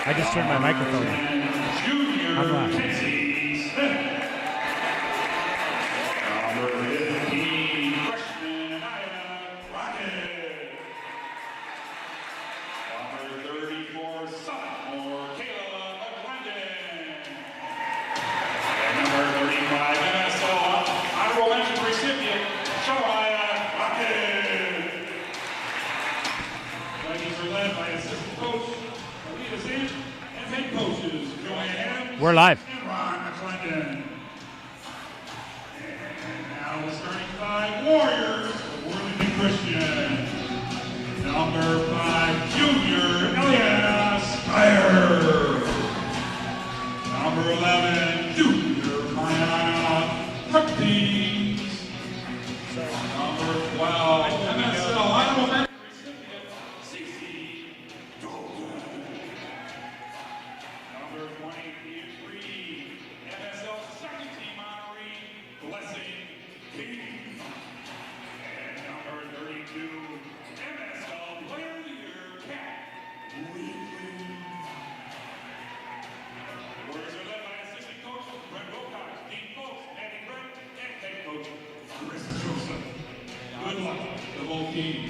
I just turned my microphone on. I'm live. We're live. And now the starting five Warriors, Worthington Christian. Number 5, Junior Eliana Steyer. Number 11, Junior Mariana Hucktees. Number 12, MSL Honorable Mention recipient, Cece Dalton. Number 23, MSL second team honoree, Blessing King. And number 32, MSL Player of the Year, Kat Wheatley. The Warriors are led by assistant coach Brent Wilcox, Dean Folks, Andy Brent, and head coach Chris Joseph. Good luck to the whole team.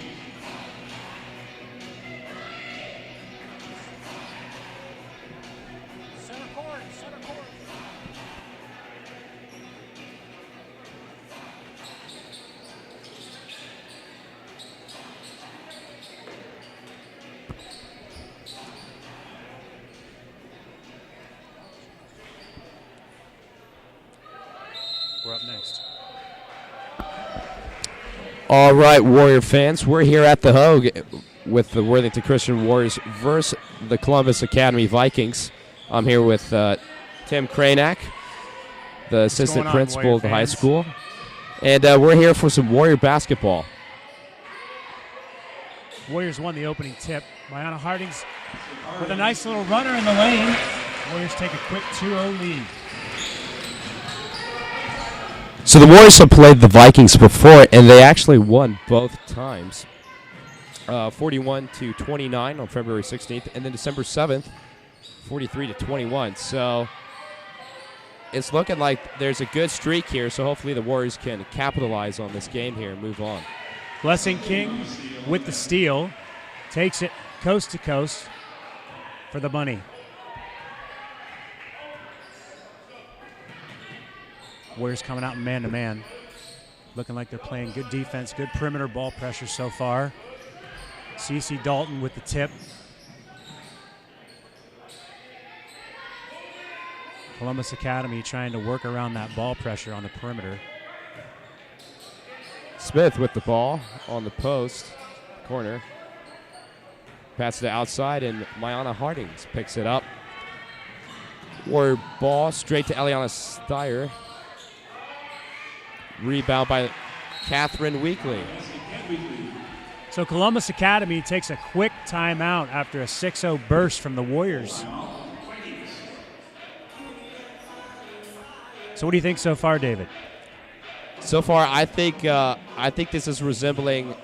Center court, center court. We're up next. All right, Warrior fans, we're here at the Hogue with the Worthington Christian Warriors versus the Columbus Academy Vikings. I'm here with Tim Kranak, the assistant going on, principal Warrior of the high fans? school. And we're here for some Warrior basketball. Warriors won the opening tip. Mariana Hardings with a nice little runner in the lane. Warriors take a quick 2-0 lead. So the Warriors have played the Vikings before, and they actually won both times. 41-29 on February 16th, and then December 7th, 43-21. So it's looking like there's a good streak here, so hopefully the Warriors can capitalize on this game here and move on. Blessing King with the steal. Takes it coast to coast for the money. Warriors coming out man-to-man. Looking like they're playing good defense, good perimeter ball pressure so far. Cece Dalton with the tip. Columbus Academy trying to work around that ball pressure on the perimeter. Smith with the ball on the post, corner. Passes it outside, and Mariana Hardings picks it up. Warrior ball straight to Eliana Steyer. Rebound by Catherine Weekly. So Columbus Academy takes a quick timeout after a 6-0 burst from the Warriors. So what do you think so far, David? So far, I think this is resembling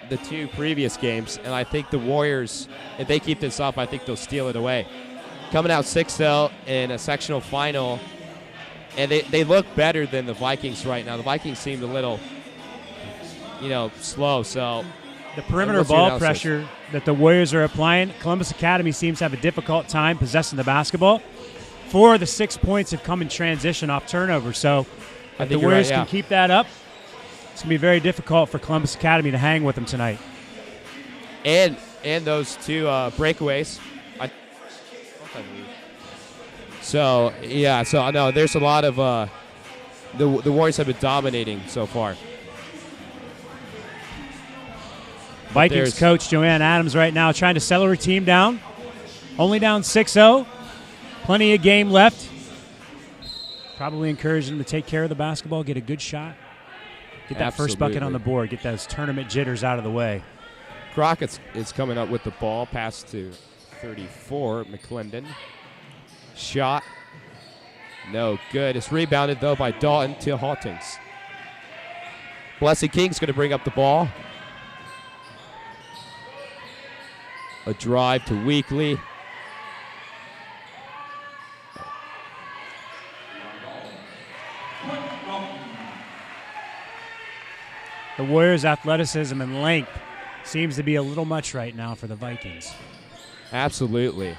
the two previous games, and I think the Warriors, if they keep this up, I think they'll steal it away. Coming out 6-0 in a sectional final, and they look better than the Vikings right now. The Vikings seemed a little, slow. So the perimeter ball pressure that the Warriors are applying, Columbus Academy seems to have a difficult time possessing the basketball. 4 of the 6 points have come in transition off turnover. So if the Warriors can keep that up, it's going to be very difficult for Columbus Academy to hang with them tonight. And those two breakaways. So I know there's a lot of the Warriors have been dominating so far. Vikings coach Joanne Adams right now trying to settle her team down. Only down 6-0. Plenty of game left. Probably encouraging them to take care of the basketball, get a good shot, get that first bucket on the board, get those tournament jitters out of the way. Crockett is coming up with the ball, pass to 34, McClendon. Shot, no good. It's rebounded, though, by Dalton to Hawtings. Blessing King's going to bring up the ball. A drive to Weekly. Warriors' athleticism and length seems to be a little much right now for the Vikings. Absolutely.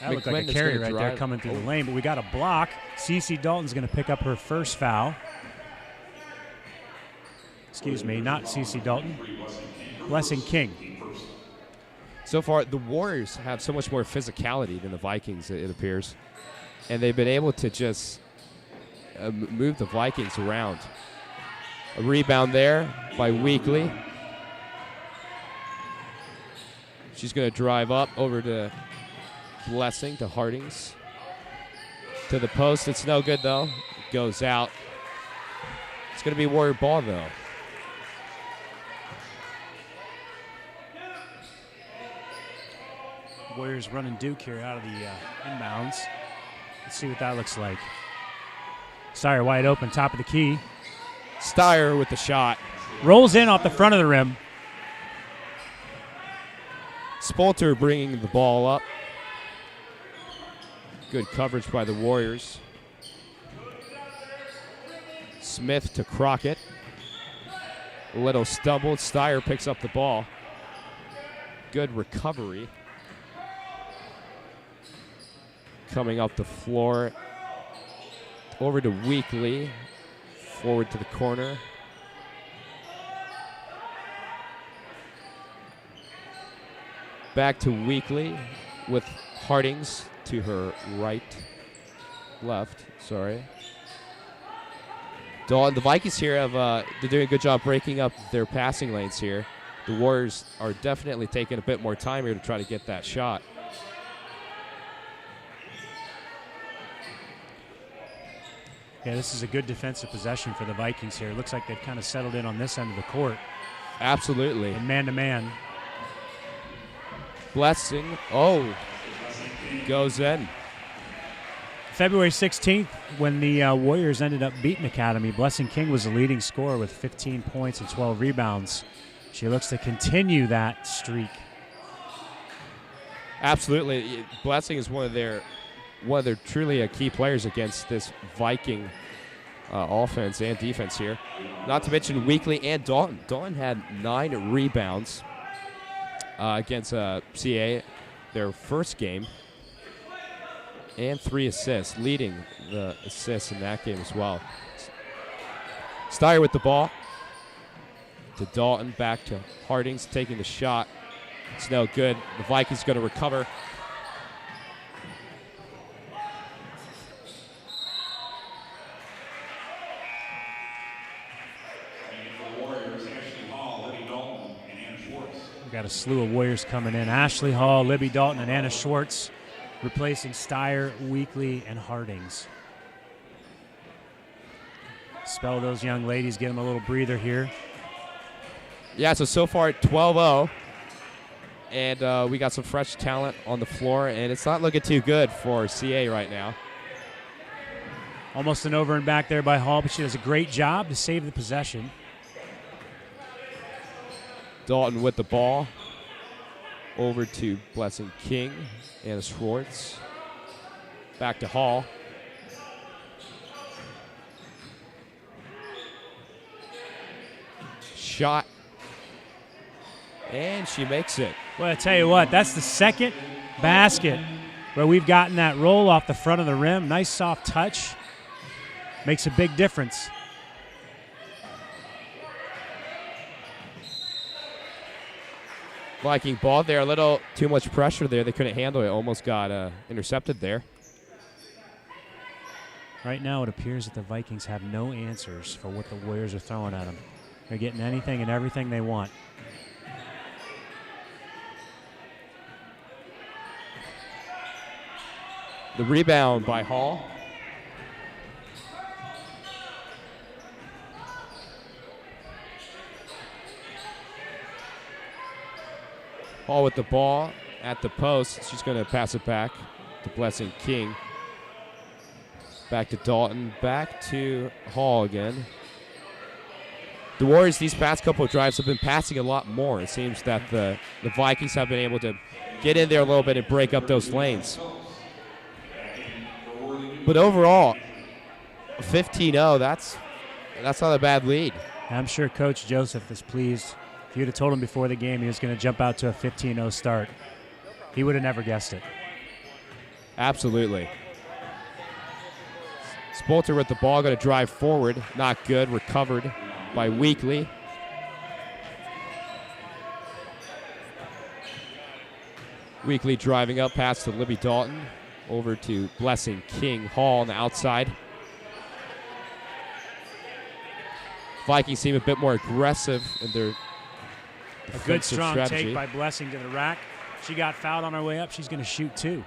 That looked like a carry right there coming through the lane, but we got a block. Cece Dalton's going to pick up her first foul. Excuse me, not Cece Dalton. Blessing King. So far, the Warriors have so much more physicality than the Vikings, it appears. And they've been able to just move the Vikings around. A rebound there by Weekly. She's going to drive up over to Blessing, to Hardings. To the post. It's no good, though. It goes out. It's going to be Warrior ball, though. Warriors running Duke here out of the inbounds. Let's see what that looks like. Steyer wide open, top of the key. Steyer with the shot. Rolls in off the front of the rim. Spolter bringing the ball up. Good coverage by the Warriors. Smith to Crockett. A little stumbled. Steyer picks up the ball. Good recovery. Coming up the floor. Over to Weekly. Forward to the corner. Back to Weekly with Hardings to her left, sorry. Dalton, the Vikings here they're doing a good job breaking up their passing lanes here. The Warriors are definitely taking a bit more time here to try to get that shot. Yeah, this is a good defensive possession for the Vikings here. It looks like they've kind of settled in on this end of the court. Absolutely. And man-to-man. Blessing, goes in. February 16th, when the Warriors ended up beating Academy, Blessing King was the leading scorer with 15 points and 12 rebounds. She looks to continue that streak. Absolutely. Blessing is one of their truly key players against this Viking offense and defense here. Not to mention Weekly and Dalton. Dalton had 9 rebounds against CA, their first game, and 3 assists, leading the assists in that game as well. Steyer with the ball. To Dalton, back to Hardings, taking the shot. It's no good. The Vikings going to recover. Got a slew of Warriors coming in. Ashley Hall, Libby Dalton, and Anna Schwartz replacing Steyer, Weekly, and Hardings. Spell those young ladies, get them a little breather here. Yeah, so far at 12-0. And we got some fresh talent on the floor, and it's not looking too good for CA right now. Almost an over and back there by Hall, but she does a great job to save the possession. Dalton with the ball. Over to Blessing King. Anna Schwartz. Back to Hall. Shot. And she makes it. Well, I tell you what, that's the second basket where we've gotten that roll off the front of the rim. Nice soft touch. Makes a big difference. Viking ball there, a little too much pressure there. They couldn't handle it. Almost got intercepted there. Right now it appears that the Vikings have no answers for what the Warriors are throwing at them. They're getting anything and everything they want. The rebound by Hall. Hall with the ball at the post. She's going to pass it back to Blessing King. Back to Dalton. Back to Hall again. The Warriors these past couple of drives have been passing a lot more. It seems that the Vikings have been able to get in there a little bit and break up those lanes. But overall, 15-0, that's not a bad lead. I'm sure Coach Joseph is pleased. If you'd have told him before the game he was going to jump out to a 15-0 start, he would have never guessed it. Absolutely. Spolter with the ball, going to drive forward. Not good. Recovered by Weekly. Weekly driving up past to Libby Dalton. Over to Blessing King Hall on the outside. Vikings seem a bit more aggressive in their a good strong strategy. take by Blessing to the rack. She got fouled on her way up. She's going to shoot 2.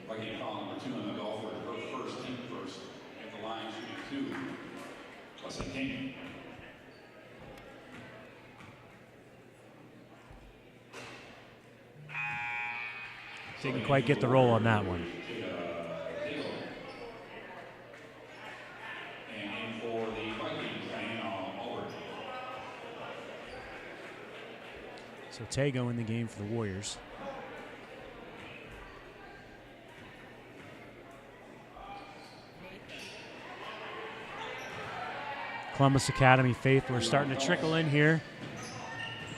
Viking foul number 2 on the golfer, her first, team first. At the line, shooting 2. Blessing King. Didn't quite get the roll on that one. So Tago in the game for the Warriors. Columbus Academy faithful are starting to trickle in here.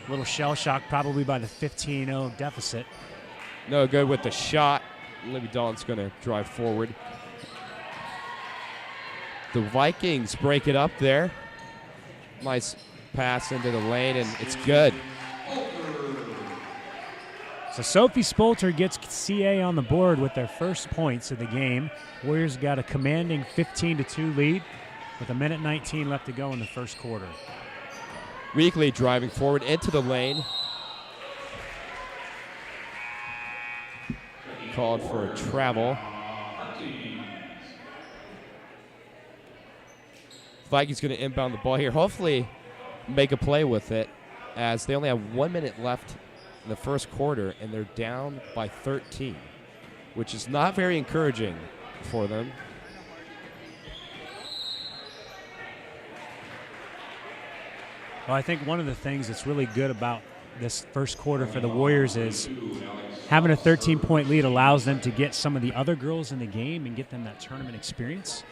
A little shell shock probably by the 15-0 deficit. No good with the shot. Libby Dalton's going to drive forward. The Vikings break it up there. Nice pass into the lane, and it's good. So Sophie Spolter gets CA on the board with their first points of the game. Warriors got a commanding 15-2 lead with 1:19 left to go in the first quarter. Weekly driving forward into the lane. Called for a travel. Vikings going to inbound the ball here. Hopefully make a play with it, as they only have 1 minute left in the first quarter, and they're down by 13, which is not very encouraging for them. Well, I think one of the things that's really good about this first quarter for the Warriors is having a 13-point lead allows them to get some of the other girls in the game and get them that tournament experience,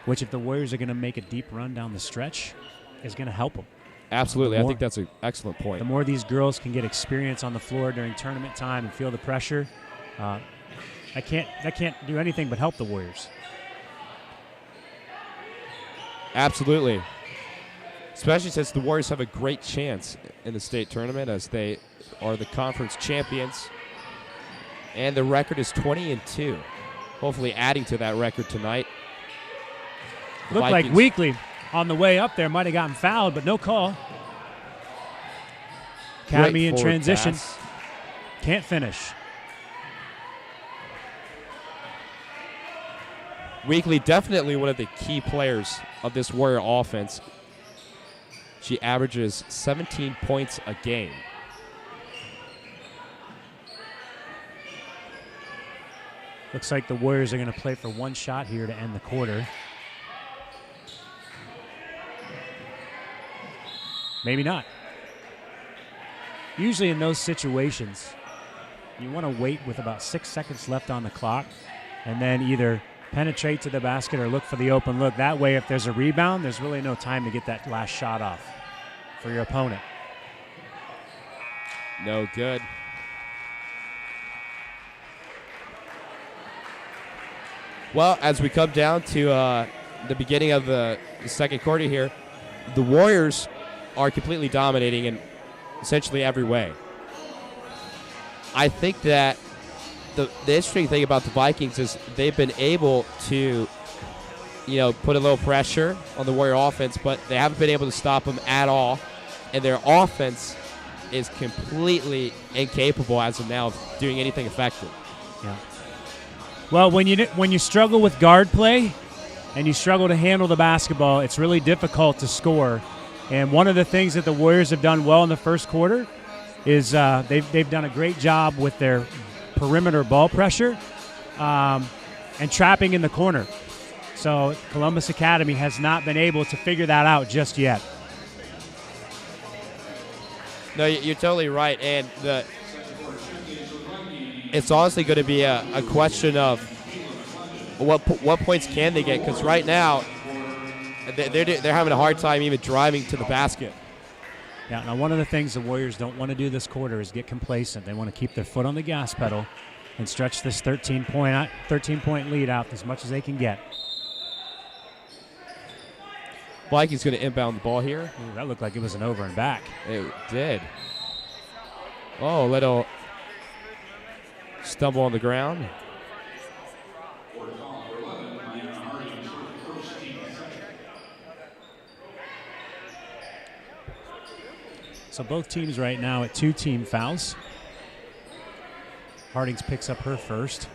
which if the Warriors are going to make a deep run down the stretch, is going to help them. Absolutely. I think that's an excellent point. The more these girls can get experience on the floor during tournament time and feel the pressure, that can't do anything but help the Warriors. Absolutely. Especially since the Warriors have a great chance in the state tournament, as they are the conference champions. And the record is 20-2. Hopefully adding to that record tonight. Looked like Weekly on the way up there might have gotten fouled, but no call. Academy in transition. Pass. Can't finish. Weekly, definitely one of the key players of this Warrior offense. She averages 17 points a game. Looks like the Warriors are going to play for one shot here to end the quarter. Maybe not. Usually in those situations, you want to wait with about 6 seconds left on the clock and then either penetrate to the basket or look for the open look. That way, if there's a rebound, there's really no time to get that last shot off for your opponent. No good. Well, as we come down to the beginning of the second quarter here, the Warriors are completely dominating in essentially every way. I think that the interesting thing about the Vikings is they've been able to, put a little pressure on the Warrior offense, but they haven't been able to stop them at all. And their offense is completely incapable as of now of doing anything effective. Yeah. Well, when you struggle with guard play and you struggle to handle the basketball, it's really difficult to score. And one of the things that the Warriors have done well in the first quarter is they've done a great job with their perimeter ball pressure and trapping in the corner. So Columbus Academy has not been able to figure that out just yet. No, you're totally right. And it's honestly going to be a question of what points can they get? Because right now, they're having a hard time even driving to the basket. Yeah, now one of the things the Warriors don't want to do this quarter is get complacent. They want to keep their foot on the gas pedal and stretch this 13-point lead out as much as they can get. Vikings going to inbound the ball here. Ooh, that looked like it was an over and back. It did. Oh, a little stumble on the ground. So both teams right now at 2 team fouls. Hardings picks up her first.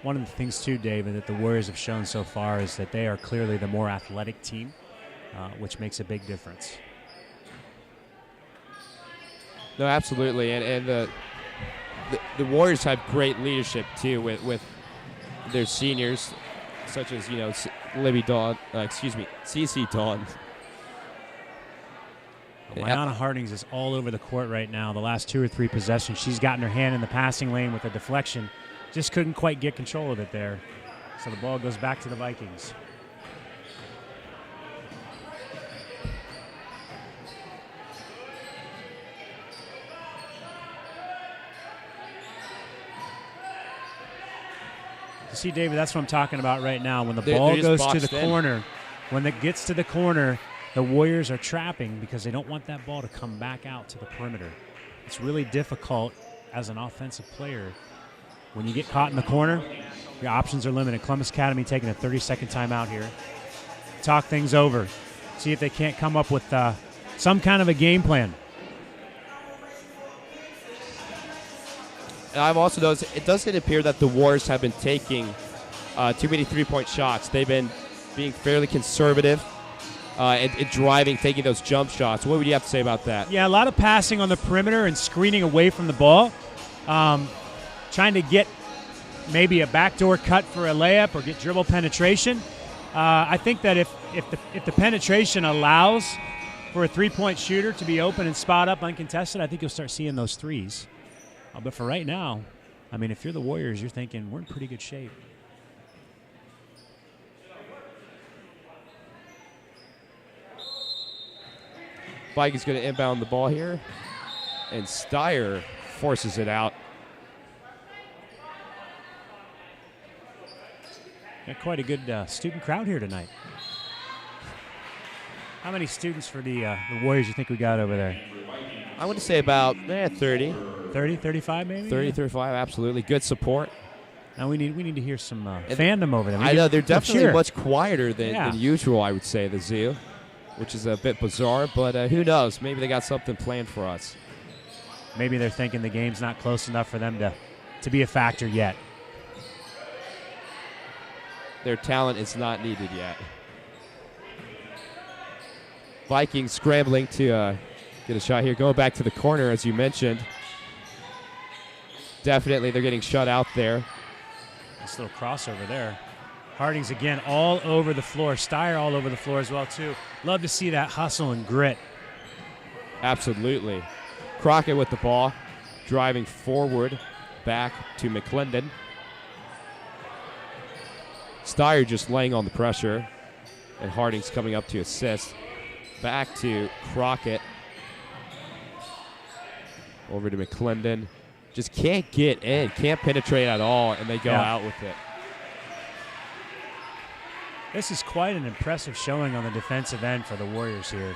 One of the things, too, David, that the Warriors have shown so far is that they are clearly the more athletic team, which makes a big difference. No, absolutely. And the Warriors have great leadership, too, with their seniors, such as, Libby Dawn, CC Dawn. Liana Hardings is all over the court right now. The last 2 or 3 possessions, she's gotten her hand in the passing lane with a deflection. Just couldn't quite get control of it there. So the ball goes back to the Vikings. You see, David, that's what I'm talking about right now. When the ball goes to the corner, when it gets to the corner, the Warriors are trapping because they don't want that ball to come back out to the perimeter. It's really difficult as an offensive player. When you get caught in the corner, your options are limited. Columbus Academy taking a 30-second timeout here. Talk things over. See if they can't come up with some kind of a game plan. And I've also noticed it doesn't appear that the Warriors have been taking too many three-point shots. They've been being fairly conservative and driving, taking those jump shots. What would you have to say about that? Yeah, a lot of passing on the perimeter and screening away from the ball. Trying to get maybe a backdoor cut for a layup or get dribble penetration. I think that if the penetration allows for a three-point shooter to be open and spot up uncontested, I think you'll start seeing those threes. But for right now, I mean, if you're the Warriors, you're thinking we're in pretty good shape. Vikings going to inbound the ball here, and Steyer forces it out. Got quite a good student crowd here tonight. How many students for the Warriors you think we got over there? I would say about 30. 30, 35 maybe? 30, 35, absolutely. Good support. Now we need to hear some fandom over there. I know, they're definitely much quieter than usual, I would say, the Zoo, which is a bit bizarre, but who knows? Maybe they got something planned for us. Maybe they're thinking the game's not close enough for them to be a factor yet. Their talent is not needed yet. Vikings scrambling to get a shot here. Going back to the corner, as you mentioned. Definitely they're getting shut out there. Nice little crossover there. Hardings again all over the floor. Steyer all over the floor as well, too. Love to see that hustle and grit. Absolutely. Crockett with the ball. Driving forward back to McClendon. Steyer just laying on the pressure. And Harding's coming up to assist. Back to Crockett. Over to McClendon. Just can't get in. Can't penetrate at all. And they go out with it. This is quite an impressive showing on the defensive end for the Warriors here.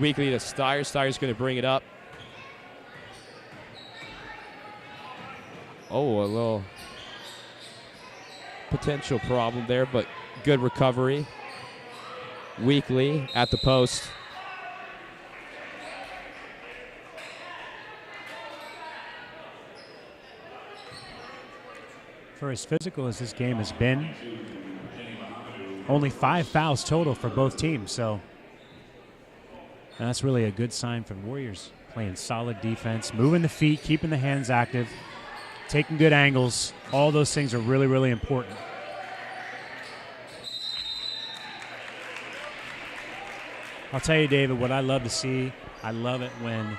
Weekly to Steyer. Steyer's going to bring it up. Oh, a little potential problem there, but good recovery. Weekly at the post. For as physical as this game has been, only 5 fouls total for both teams. So that's really a good sign for the Warriors. Playing solid defense, moving the feet, keeping the hands active, taking good angles. All those things are really, really important. I'll tell you, David, what I love to see, I love it when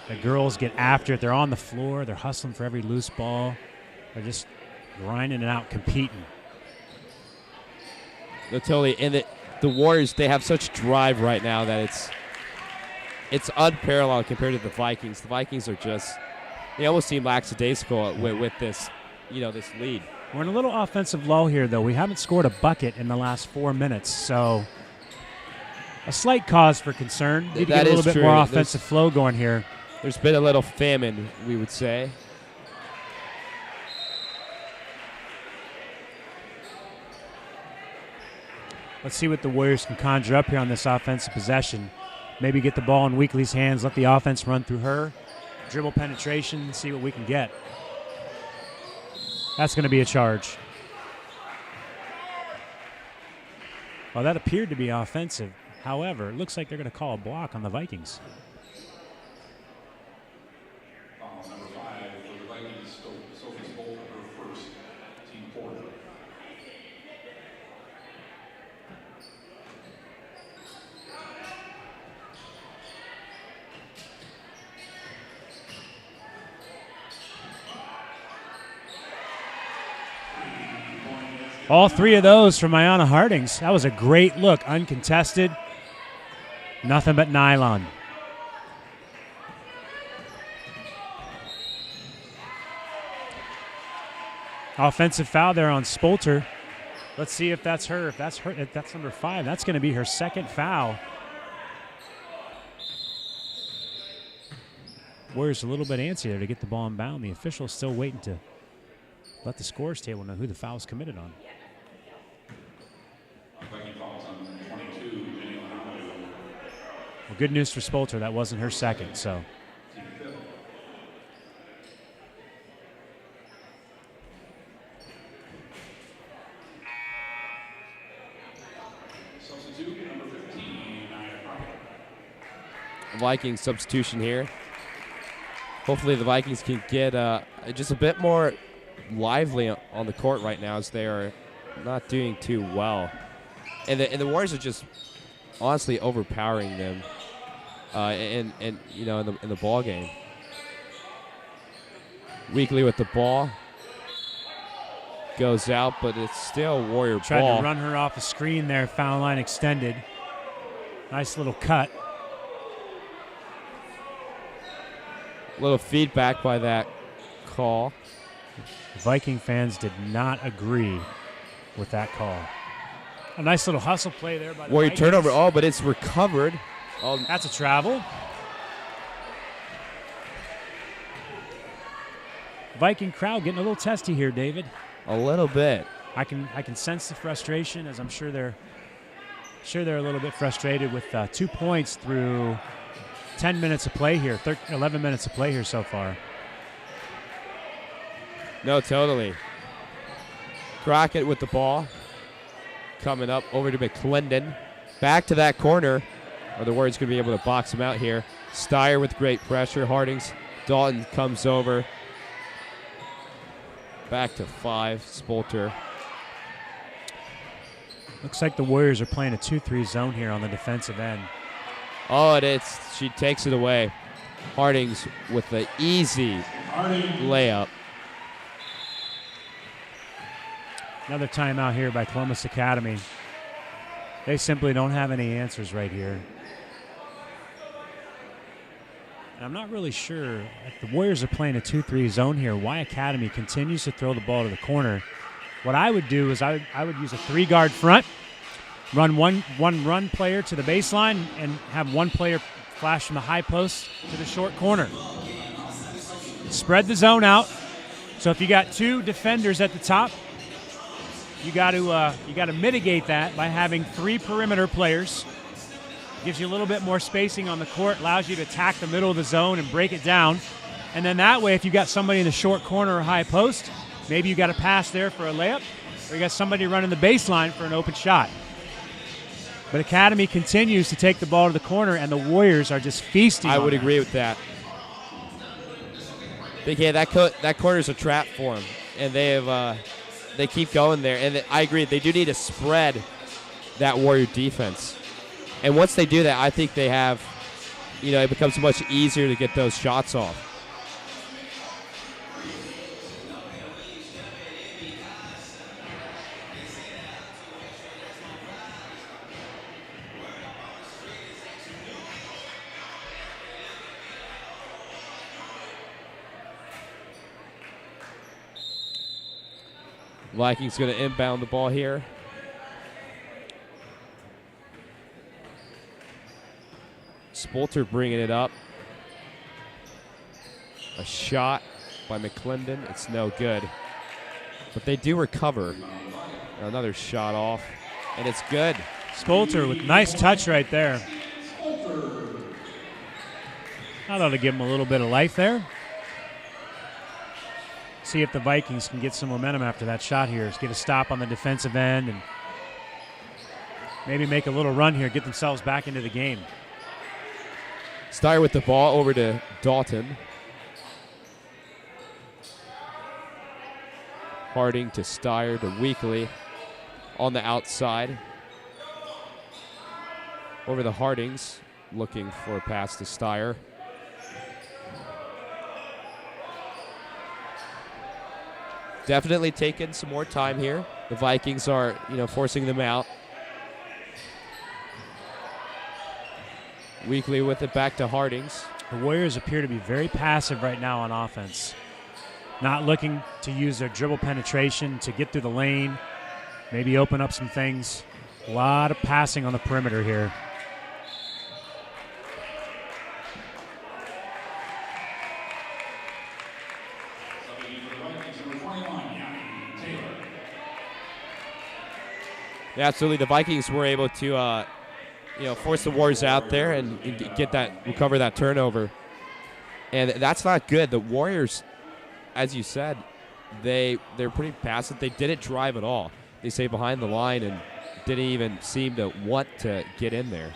the girls get after it. They're on the floor. They're hustling for every loose ball. They're just grinding it out, competing. No, totally. And the Warriors, they have such drive right now that it's unparalleled compared to the Vikings. The Vikings are they almost seem lackadaisical with this, this lead. We're in a little offensive lull here, though. We haven't scored a bucket in the last 4 minutes, so a slight cause for concern. Need to get a little bit more offensive flow going here. There's been a little famine, we would say. Let's see what the Warriors can conjure up here on this offensive possession. Maybe get the ball in Weekly's hands, let the offense run through her, dribble penetration, see what we can get. That's going to be a charge. Well, that appeared to be offensive. However, it looks like they're going to call a block on the Vikings. Foul number 5 for the Vikings. Sophie's Bolt, her first, team 4. All 3 of those from Ayanna Hardings. That was a great look, uncontested. Nothing but nylon. Offensive foul there on Spolter. Let's see if that's her. If that's number 5, that's going to be her second foul. Warriors a little bit antsy there to get the ball inbound. The official's still waiting to let the scores table know who the foul's committed on. Well, good news for Spolter. That wasn't her second, so. Vikings substitution here. Hopefully the Vikings can get just a bit more lively on the court right now, as they are not doing too well. And the Warriors are just honestly overpowering them in the ball game. Weekly with the ball. Goes out, but it's still Warrior Tried ball. To run her off the screen there, foul line extended. Nice little cut. A little feedback by that call. Viking fans did not agree with that call. A nice little hustle play there by the Warrior Vikings. turnover. Oh, but it's recovered. Oh, that's a travel. Viking crowd getting a little testy here, David. A little bit. I can sense the frustration, as I'm sure they're a little bit frustrated with 2 points through 10 minutes of play here, 11 minutes of play here so far. No, totally. Crockett with the ball. Coming up over to McClendon. Back to that corner. Or the Warriors going to be able to box him out here. Steyer with great pressure. Hardings. Dalton comes over. Back to 5. Spolter. Looks like the Warriors are playing a 2-3 zone here on the defensive end. Oh, she takes it away. Hardings with the easy layup. Another timeout here by Columbus Academy. They simply don't have any answers right here. And I'm not really sure, if the Warriors are playing a 2-3 zone here, why Academy continues to throw the ball to the corner. What I would do is I would use a 3-guard front, run one run player to the baseline, and have one player flash from the high post to the short corner. Spread the zone out. So if you got 2 defenders at the top, you got to mitigate that by having 3 perimeter players. Gives you a little bit more spacing on the court, allows you to attack the middle of the zone and break it down. And then that way, if you got somebody in the short corner or high post, maybe you got a pass there for a layup, or you got somebody running the baseline for an open shot. But Academy continues to take the ball to the corner, and the Warriors are just feasting. I would agree with that. That corner's a trap for them, and they keep going there. And I agree, they do need to spread that Warrior defense. And once they do that, I think they have, it becomes much easier to get those shots off. Vikings going to inbound the ball here. Spolter bringing it up. A shot by McClendon. It's no good. But they do recover. Another shot off. And it's good. Spolter with nice touch right there. I thought to give him a little bit of life there. See if the Vikings can get some momentum after that shot here. Get a stop on the defensive end and maybe make a little run here, get themselves back into the game. Steyer with the ball over to Dalton. Harding to Steyer to Weekly on the outside. Over the Hardings, looking for a pass to Steyer. Definitely taking some more time here. The Vikings are, forcing them out. Weekly with it back to Hardings. The Warriors appear to be very passive right now on offense. Not looking to use their dribble penetration to get through the lane, maybe open up some things. A lot of passing on the perimeter here. Yeah, absolutely. The Vikings were able to, force the Warriors out there and recover that turnover. And that's not good. The Warriors, as you said, they're pretty passive. They didn't drive at all. They stayed behind the line and didn't even seem to want to get in there.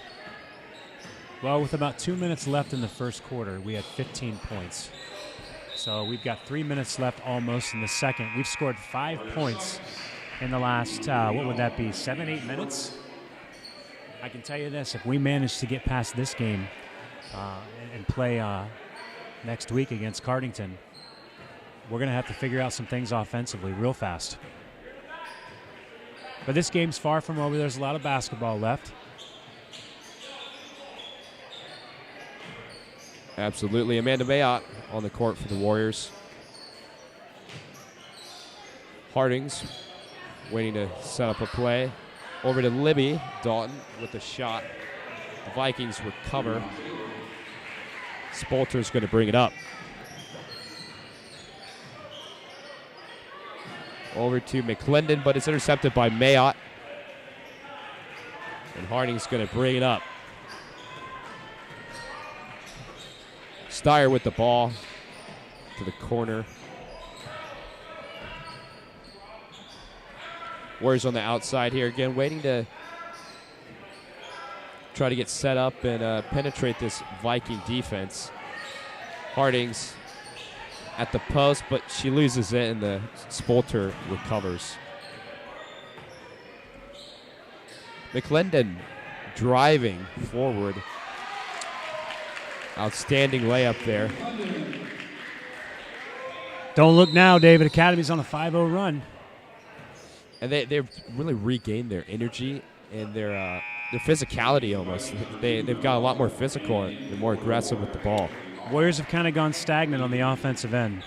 Well, with about 2 minutes left in the first quarter, we had 15 points. So we've got 3 minutes left almost in the second. We've scored 5 points in the last, 7, 8 minutes? I can tell you this, if we manage to get past this game and play next week against Cardington, we're going to have to figure out some things offensively real fast. But this game's far from over. There's a lot of basketball left. Absolutely. Amanda Mayotte on the court for the Warriors. Hardings waiting to set up a play. Over to Libby. Dalton with the shot. The Vikings recover. Spolter's going to bring it up. Over to McClendon, but it's intercepted by Mayotte. And Harding's going to bring it up. Steyer with the ball to the corner. Warriors on the outside here again, waiting to try to get set up and penetrate this Viking defense. Harding's at the post, but she loses it, and the Spolter recovers. McClendon driving forward. Outstanding layup there. Don't look now, David. Academy's on a 5-0 run. And they've really regained their energy and their physicality almost. They've got a lot more physical and more aggressive with the ball. Warriors have kind of gone stagnant on the offensive end.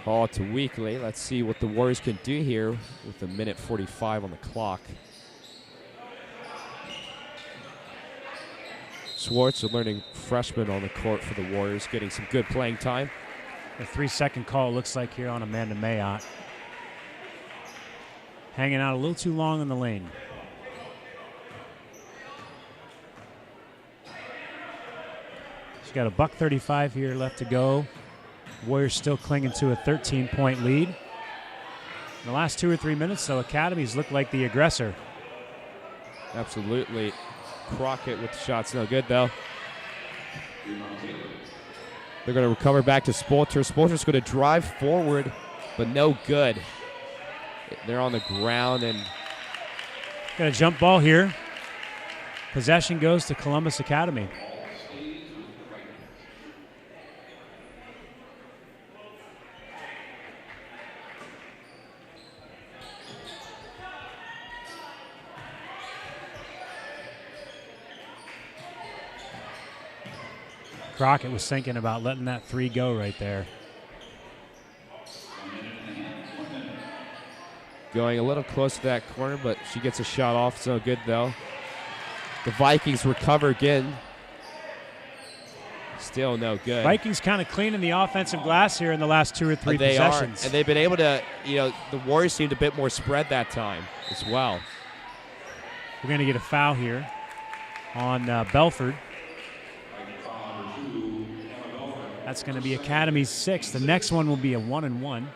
Ball to Weekly. Let's see what the Warriors can do here with a minute 45 on the clock. Schwartz, a learning freshman on the court for the Warriors, getting some good playing time. A 3-second call looks like here on Amanda Mayotte. Hanging out a little too long in the lane. She's got a $1:35 here left to go. Warriors still clinging to a 13-point lead. In the last 2 or 3 minutes, though, Academy's looked like the aggressor. Absolutely. Crockett with the shots, no good, though. They're going to recover back to Spolter. Spolter's going to drive forward but no good. They're on the ground, and got a jump ball here. Possession goes to Columbus Academy. Crockett was thinking about letting that 3 go right there. Going a little close to that corner, but she gets a shot off. It's no good, though. The Vikings recover again. Still no good. Vikings kind of cleaning the offensive glass here in the last 2 or 3 possessions. Are, and they've been able to, the Warriors seemed a bit more spread that time as well. We're going to get a foul here on Belford. That's going to be Academy's 6th. The next one will be a 1-and-1.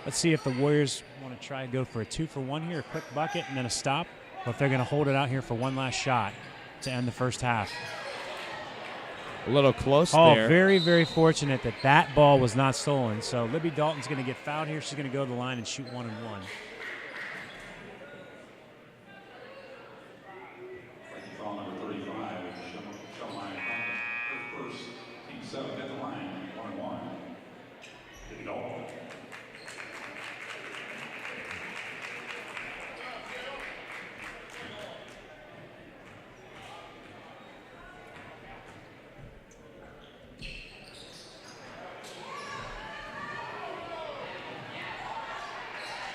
Let's see if the Warriors want to try and go for a 2-for-1 here, a quick bucket and then a stop, or if they're going to hold it out here for one last shot to end the first half. A little close there. Oh, very, very fortunate that that ball was not stolen. So Libby Dalton's going to get fouled here. She's going to go to the line and shoot 1-and-1. Foul number 35, shot line first, team 7 at the line, 1-and-1. Libby Dalton.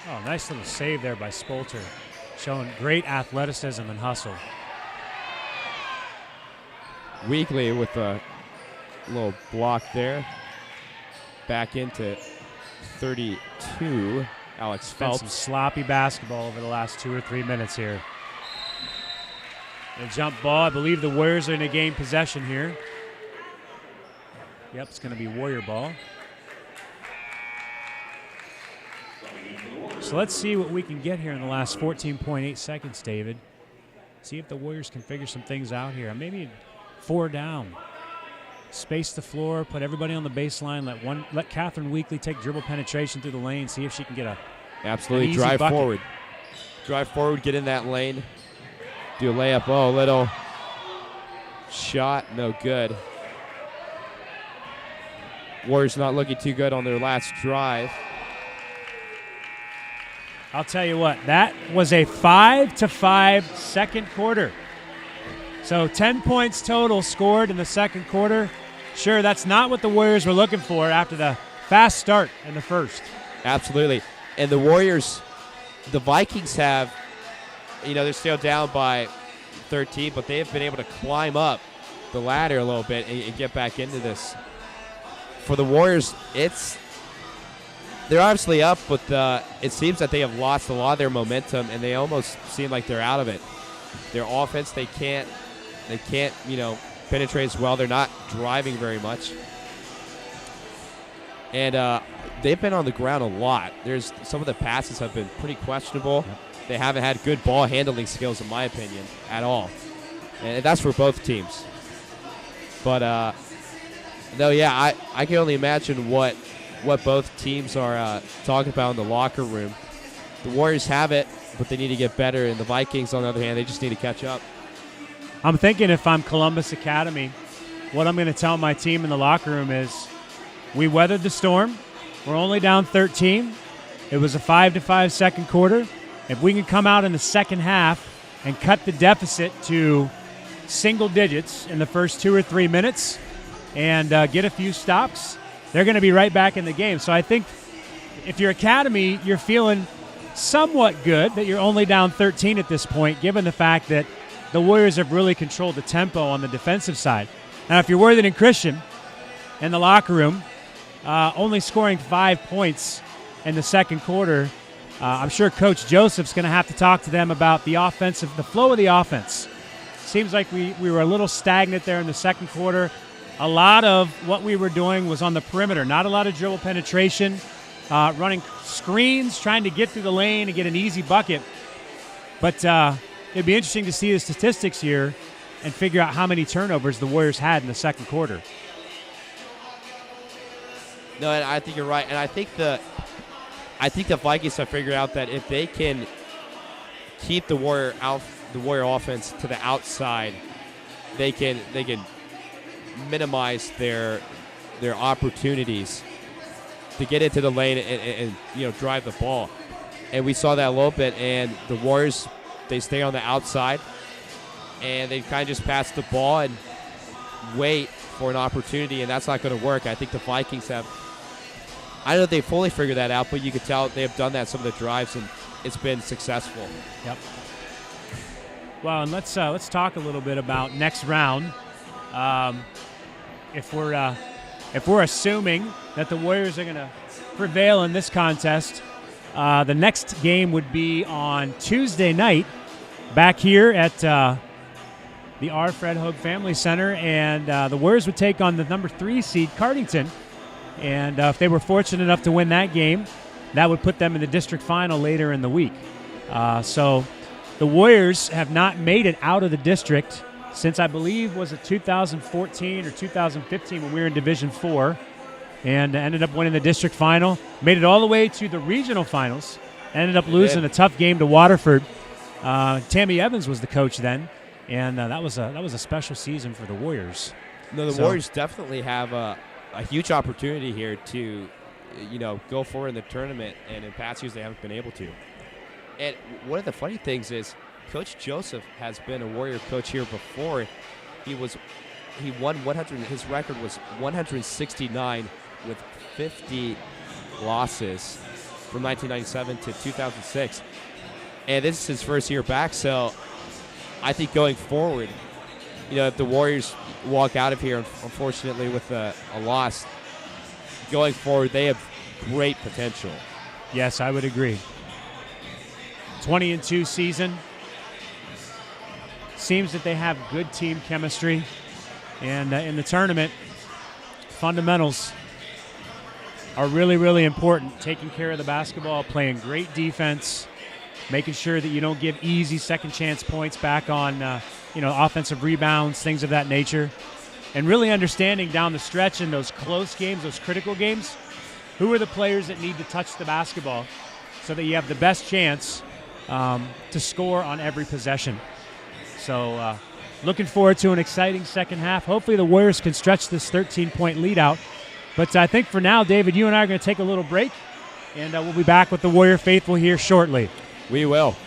Oh, nice little save there by Spolter, showing great athleticism and hustle. Weekly with a little block there. Back into 32. Alex Phelps. Some sloppy basketball over the last 2 or 3 minutes here. A jump ball. I believe the Warriors are in a game possession here. Yep, it's going to be Warrior ball. So let's see what we can get here in the last 14.8 seconds, David. See if the Warriors can figure some things out here. Maybe 4 down. Space the floor, put everybody on the baseline, let Catherine Weekly take dribble penetration through the lane, see if she can get a absolutely easy drive bucket. forward. Drive forward, get in that lane. Do a layup. Oh, little shot, no good. Warriors not looking too good on their last drive. I'll tell you what, that was a 5-5 second quarter. So 10 points total scored in the second quarter. Sure, that's not what the Warriors were looking for after the fast start in the first. Absolutely. And the Warriors, the Vikings have, they're still down by 13, but they have been able to climb up the ladder a little bit and get back into this. For the Warriors, they're obviously up, but it seems that they have lost a lot of their momentum, and they almost seem like they're out of it. Their offense, they can't, penetrate as well. They're not driving very much. And they've been on the ground a lot. Some of the passes have been pretty questionable. Yep. They haven't had good ball handling skills, in my opinion, at all. And that's for both teams. But, I can only imagine what both teams are talking about in the locker room. The Warriors have it, but they need to get better. And the Vikings, on the other hand, they just need to catch up. I'm thinking if I'm Columbus Academy, what I'm going to tell my team in the locker room is we weathered the storm. We're only down 13. It was a 5-5 second quarter. If we can come out in the second half and cut the deficit to single digits in the first 2 or 3 minutes and get a few stops, they're going to be right back in the game. So I think if you're Academy, you're feeling somewhat good that you're only down 13 at this point, given the fact that the Warriors have really controlled the tempo on the defensive side. Now, if you're Worthington Christian in the locker room, only scoring 5 points in the second quarter, I'm sure Coach Joseph's going to have to talk to them about the flow of the offense. Seems like we were a little stagnant there in the second quarter. A lot of what we were doing was on the perimeter, not a lot of dribble penetration, running screens, trying to get through the lane and get an easy bucket. But it'd be interesting to see the statistics here and figure out how many turnovers the Warriors had in the second quarter. No, and I think you're right. And I think the Vikings have figured out that if they can keep the Warrior offense to the outside, they can minimize their opportunities to get into the lane and drive the ball. And we saw that a little bit. And the Warriors, they stay on the outside, and they kind of just pass the ball and wait for an opportunity, and that's not going to work. I think the Vikings have, I don't know if they fully figured that out, but you could tell they have done that some of the drives, and it's been successful. Yep. Well, and let's talk a little bit about next round. If we're assuming that the Warriors are going to prevail in this contest, the next game would be on Tuesday night back here at the R. Fred Hogue Family Center, and the Warriors would take on the number 3 seed Cardington. And if they were fortunate enough to win that game, that would put them in the district final later in the week. So the Warriors have not made it out of the district since, I believe, was it 2014 or 2015 when we were in Division 4, and ended up winning the district final. Made it all the way to the regional finals. Ended up losing a tough game to Waterford. Tammy Evans was the coach then, and that was a special season for the Warriors. No, the Warriors definitely have a huge opportunity here to, go forward in the tournament, and in past years they haven't been able to. And one of the funny things is, Coach Joseph has been a Warrior coach here before. He won 100. His record was 169 with 50 losses from 1997 to 2006. And this is his first year back, so I think going forward, if the Warriors walk out of here, unfortunately, with a loss, going forward, they have great potential. Yes, I would agree. 20-2 season. Seems that they have good team chemistry. And in the tournament, fundamentals are really, really important. Taking care of the basketball, playing great defense, making sure that you don't give easy second chance points back on offensive rebounds, things of that nature. And really understanding down the stretch in those close games, those critical games, who are the players that need to touch the basketball so that you have the best chance to score on every possession. So looking forward to an exciting second half. Hopefully the Warriors can stretch this 13-point lead out. But I think for now, David, you and I are going to take a little break, and we'll be back with the Warrior faithful here shortly. We will.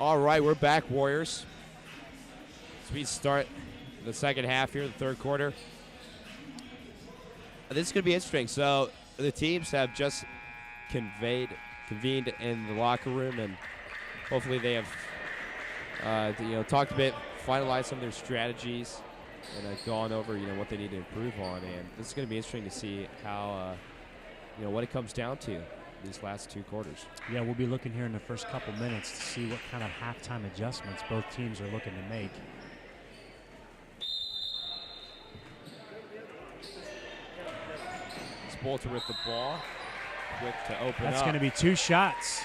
All right, we're back, Warriors. As we start the second half here, the third quarter. This is going to be interesting. So the teams have just convened in the locker room, and hopefully they have talked a bit, finalized some of their strategies, and gone over what they need to improve on. And this is going to be interesting to see how what it comes down to these last two quarters. Yeah, we'll be looking here in the first couple minutes to see what kind of halftime adjustments both teams are looking to make. Bolter with the ball, quick to open That's up. going to be 2 shots.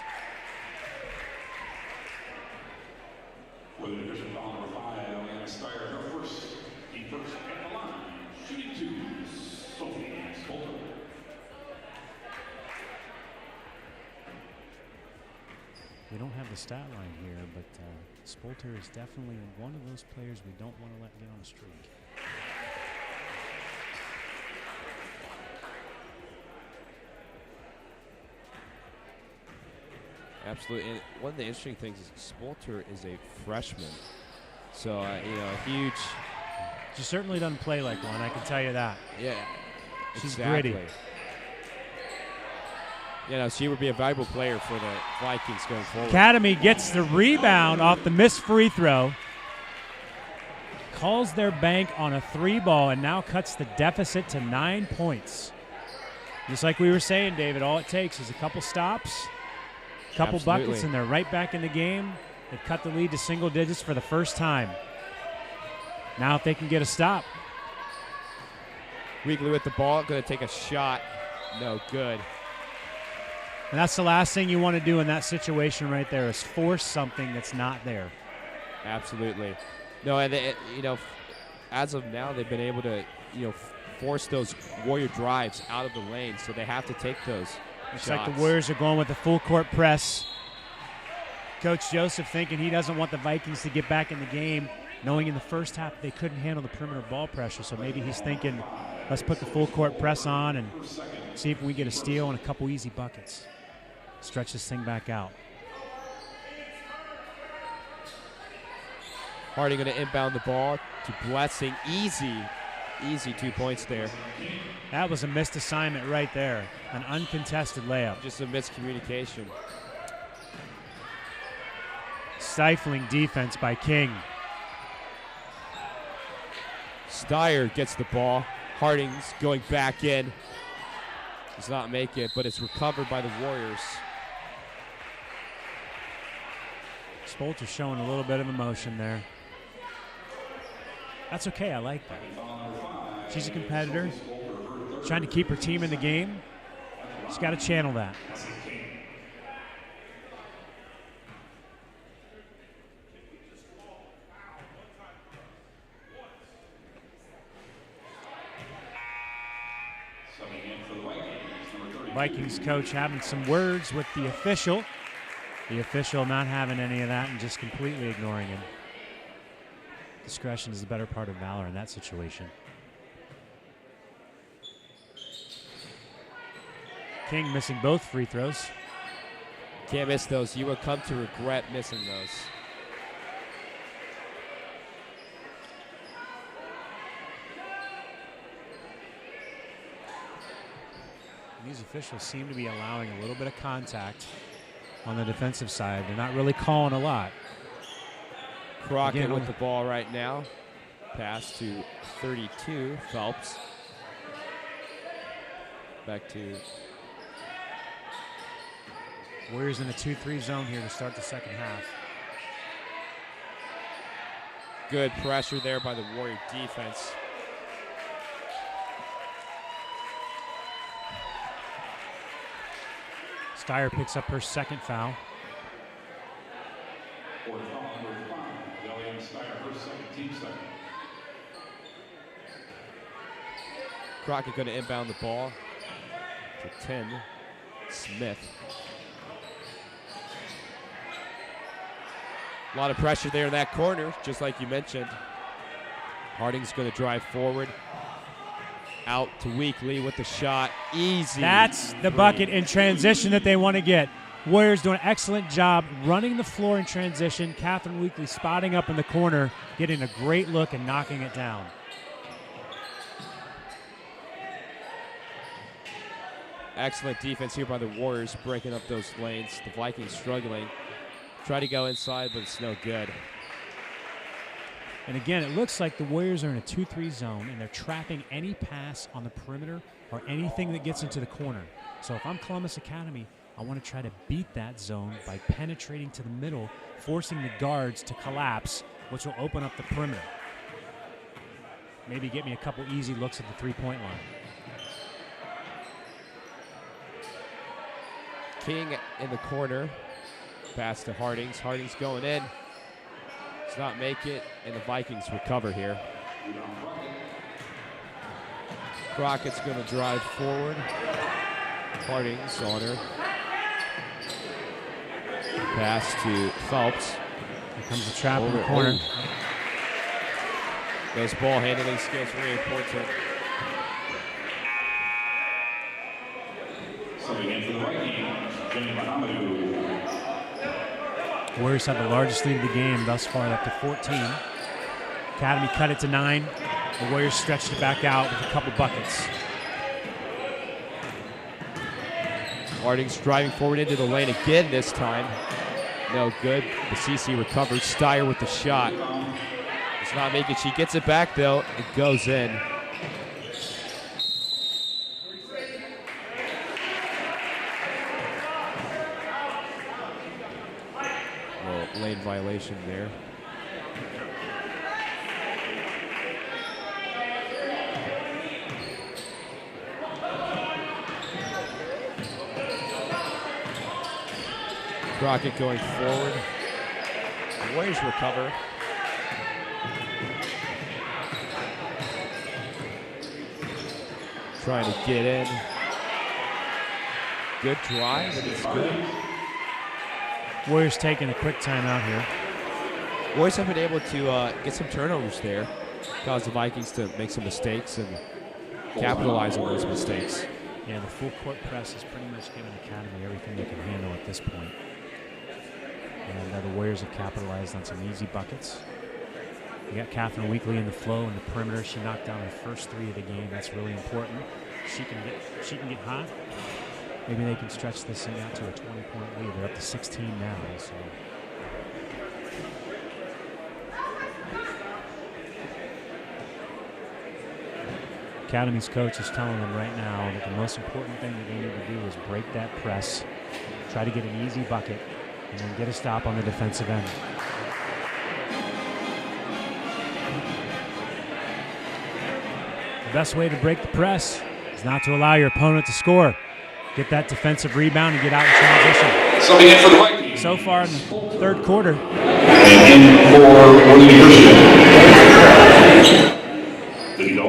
With an addition foul number 5, Elliana Steyer, her first. He first at the line. Shooting 2, Sophie Spolter. We don't have the stat line here, but Spolter is definitely one of those players we don't want to let get on a streak. Absolutely, and one of the interesting things is Spolter is a freshman, so huge. She certainly doesn't play like one, I can tell you that. Yeah, she's exactly. gritty. She would be a valuable player for the Vikings going forward. Academy gets the rebound off the missed free throw, calls their bank on a 3-ball, and now cuts the deficit to 9 points. Just like we were saying, David, all it takes is a couple stops. Couple buckets, and they're right back in the game. They've cut the lead to single digits for the first time. Now if they can get a stop. Weekly with the ball, going to take a shot. No good. And that's the last thing you want to do in that situation right there is force something that's not there. Absolutely. No, and as of now, they've been able to, force those Warrior drives out of the lane, so they have to take those. Looks like the Warriors are going with the full court press. Coach Joseph thinking he doesn't want the Vikings to get back in the game, knowing in the first half they couldn't handle the perimeter ball pressure. So maybe he's thinking, let's put the full court press on and see if we get a steal and a couple easy buckets. Stretch this thing back out. Harding going to inbound the ball to Blessing. Easy 2 points there. That was a missed assignment right there. An uncontested layup. Just a miscommunication. Stifling defense by King. Steyer gets the ball. Harding's going back in. Does not make it, but it's recovered by the Warriors. Spolter showing a little bit of emotion there. That's okay, I like that. She's a competitor, trying to keep her team in the game. She's got to channel that. Vikings coach having some words with the official. The official not having any of that and just completely ignoring him. Discretion is the better part of valor in that situation. King missing both free throws. Can't miss those. You will come to regret missing those. These officials seem to be allowing a little bit of contact on the defensive side. They're not really calling a lot. Crockett Again, with the ball right now. Pass to 32, Phelps. Back to Warriors in a 2-3 zone here to start the second half. good pressure there by the Warrior defense. Steyer picks up her second foul. Crockett going to inbound the ball to 10, Smith. A lot of pressure there in that corner, just like you mentioned. Harding's going to drive forward. Out to Weekly with the shot. Easy. That's the bucket in transition that they want to get. Warriors doing an excellent job running the floor in transition. Catherine Weekly spotting up in the corner, getting a great look and knocking it down. Excellent defense here by the Warriors, breaking up those lanes. The Vikings struggling. Try to go inside, but it's no good. And again, it looks like the Warriors are in a 2-3 zone, and they're trapping any pass on the perimeter or anything that gets into the corner. So if I'm Columbus Academy, I want to try to beat that zone by penetrating to the middle, forcing the guards to collapse, which will open up the perimeter. Maybe get me a couple easy looks at the three-point line. King in the corner. Pass to Hardings. Hardings going in. Does not make it, and the Vikings recover here. Crockett's going to drive forward. Hardings on her. Pass to Phelps. Here comes the trap in the corner. Those ball handling skills very important. Subbing in for the Vikings, Jenny Mahamadou. Warriors have the largest lead of the game thus far, up to 14. Academy cut it to 9. The Warriors stretched it back out with a couple buckets. Hardings driving forward into the lane again this time. No good. The CC recovers. Steyer with the shot. Does not make it. She gets it back though. It goes in. Little lane violation there. Crockett going forward. The Warriors recover. Trying to get in. Good drive, but it's good. Warriors taking a quick timeout here. Warriors have been able to get some turnovers there. Cause the Vikings to make some mistakes and capitalize on those mistakes. Yeah, the full court press has pretty much given Academy everything they can handle at this point. And the Warriors have capitalized on some easy buckets. You got Catherine Weekly in the flow in the perimeter. She knocked down her first 3 of the game. That's really important. She can get hot. Maybe they can stretch this thing out to a 20-point lead. They're up to 16 now. So. Academy's coach is telling them right now that the most important thing that they need to do is break that press, try to get an easy bucket, and then get a stop on the defensive end. The best way to break the press is not to allow your opponent to score. Get that defensive rebound and get out in transition. Subbing in for the Vikings. So far in the third quarter. And in for Worthington. There you go.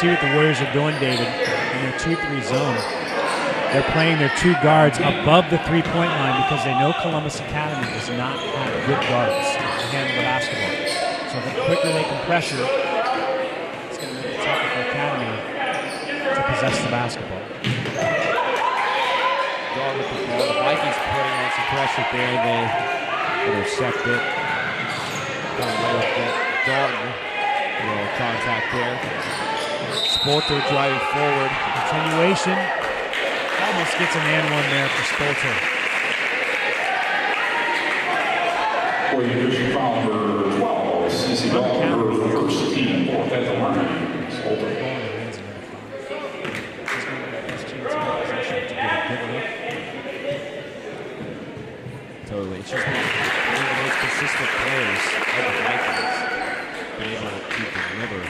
See what the Warriors are doing, David, in their 2-3 zone. They're playing their 2 guards above the three-point line because they know Columbus Academy does not have good guards to handle the basketball. So the quicker they can pressure, it's going to make it tougher for Academy to possess the basketball. Dog with the ball. The Vikings putting on some pressure there. They intercept it. Got away with it. Dalton, a little contact there. Spolter driving forward. Continuation. Almost gets an and one there for Spolter. For the foul number 12, CC Ball, her first team, fourth at the line. good look. Totally. It's just one of those consistent players of the Vikings being able to deliver.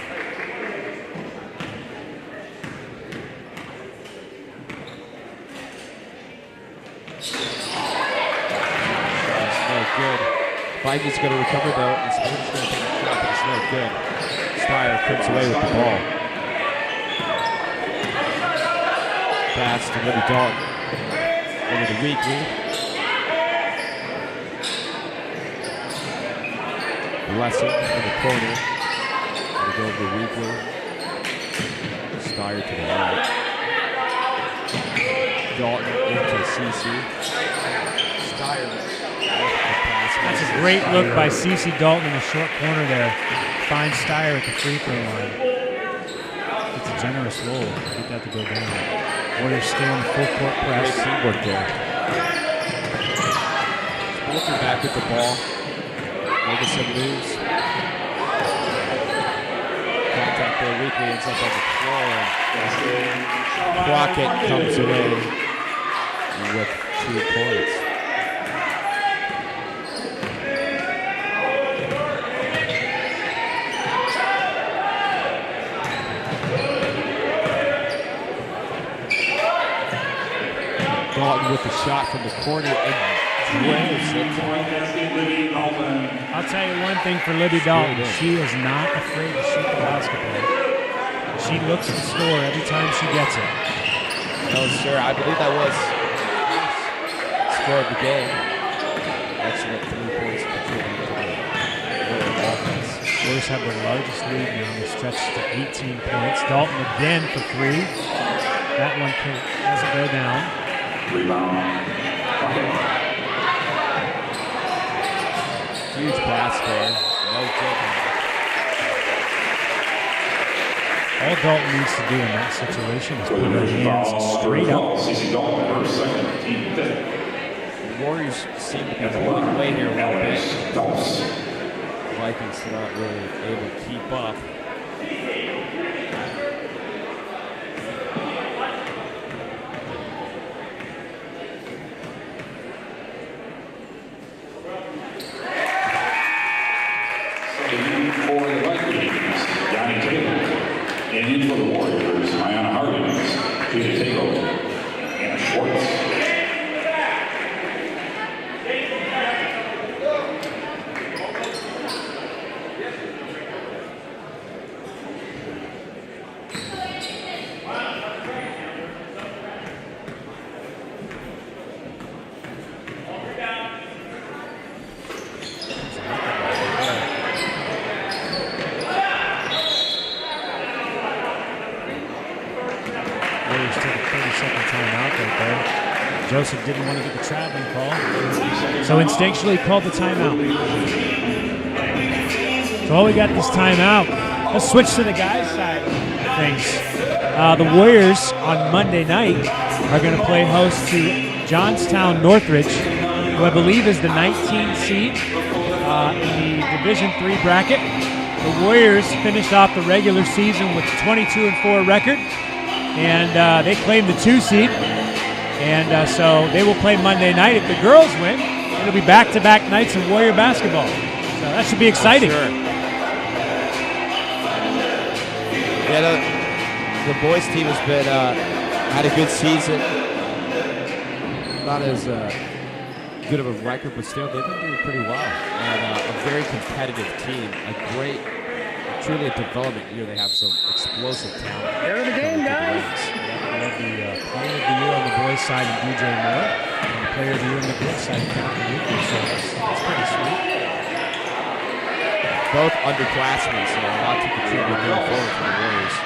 It's no good. Vikings going to recover though. It's going to take a shot, but it's no good. Steyer comes away with the ball. Pass to Libby Dalton. Over to Weekly. Lesson in the corner. Gonna go over to Weekly. Steyer to the right. Dalton into CC. Steyer. That's a great look by CC Dalton in the short corner there. Finds Steyer at the free throw line. It's a generous roll. Get that to go down. Warriors stay on the full court press. Great teamwork there. Bolton back with the ball. Making some moves. Contact there. Weekly ends up on the floor. Crockett comes away with 2 points. Dalton with the shot from the corner and drills it. I'll tell you one thing for Libby Dalton. She is not afraid to shoot the basketball. She looks to score every time she gets it. No, sir. I believe that was score of the game. Excellent 3 points contributing to the offense. Warriors have the largest lead now. They stretch to 18 points. Dalton again for 3. That one doesn't go down. Rebound. Huge pass there. No good. All Dalton needs to do in that situation is put her hands straight up. CC Dalton, her second, team fifth. The Warriors seem to be pulling away here a little bit. The Vikings not really able to keep up. For the Vikings, Johnny Taylor. And in for the Warriors, Ayanna Hardings, Peter Taylor, and Anna Schwartz. Joseph didn't want to get the traveling call, so instinctually called the timeout. So all we got this timeout. Let's switch to the guys' side of things. The Warriors on Monday night are going to play host to Johnstown Northridge, who I believe is the 19th seed in the Division III bracket. The Warriors finished off the regular season with a 22-4 record, and they claimed the 2 seed. And so they will play Monday night. If the girls win, it'll be back-to-back nights of Warrior basketball. So that should be exciting. Sure. Yeah, the boys team has been had a good season. Not as good of a record, but still they've been doing pretty well. And a very competitive team. Truly a development year. They have some explosive talent. They're in the game, guys. The Player of the Year on the boys' side in DJ Moore, and the Player of the Year on the girls' side in Captain Weekly. So that's pretty sweet. Both underclassmen, so a lot to contribute moving forward for the Warriors.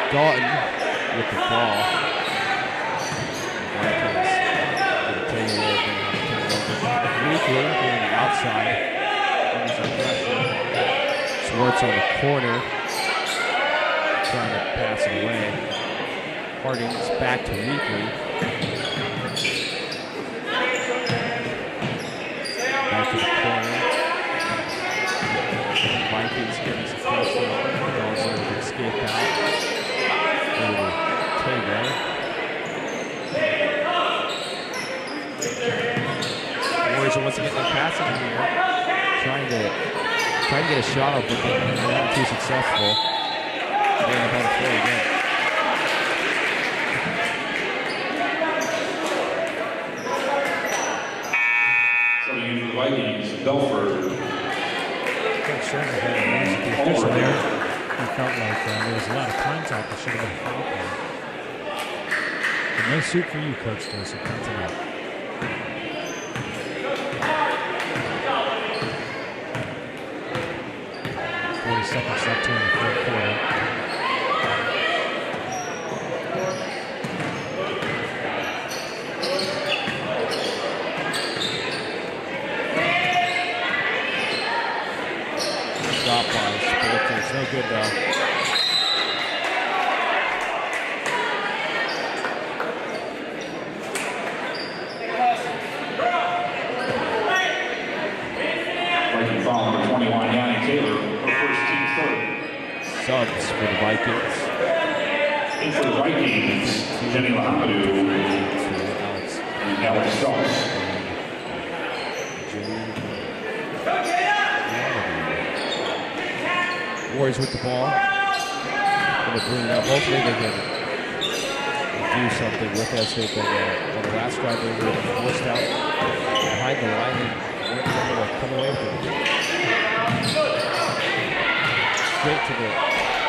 Dalton with the ball. Vikings going to take it away. Weekly on the outside. Schwartz on the corner. Trying to pass it away. Hardings back to Weekly. Back to the corner. Vikings getting some pressure. Ball's able to escape out. Over to passing here, trying to get a shot up, but they're not too successful. They're up on the floor again. Coming in for the Vikings, Belford. Coach Scherzer had a music official there. He felt like there was a lot of contact that should have been fouled there. But no suit for you, Coach Joseph. Come tonight. 40 seconds left here in the third quarter. Stop by Sports. It's no good though. Viking foul number 21, Yanni Taylor, her first team start. Subs for the Vikings. In for the Vikings, Jenny Lahamadou and Alex Phelps. Warriors with the ball. Going to bring it up. Hopefully they can do something with it. They've been on the last drive they were forced out behind the line and weren't able to come away with it. Straight to the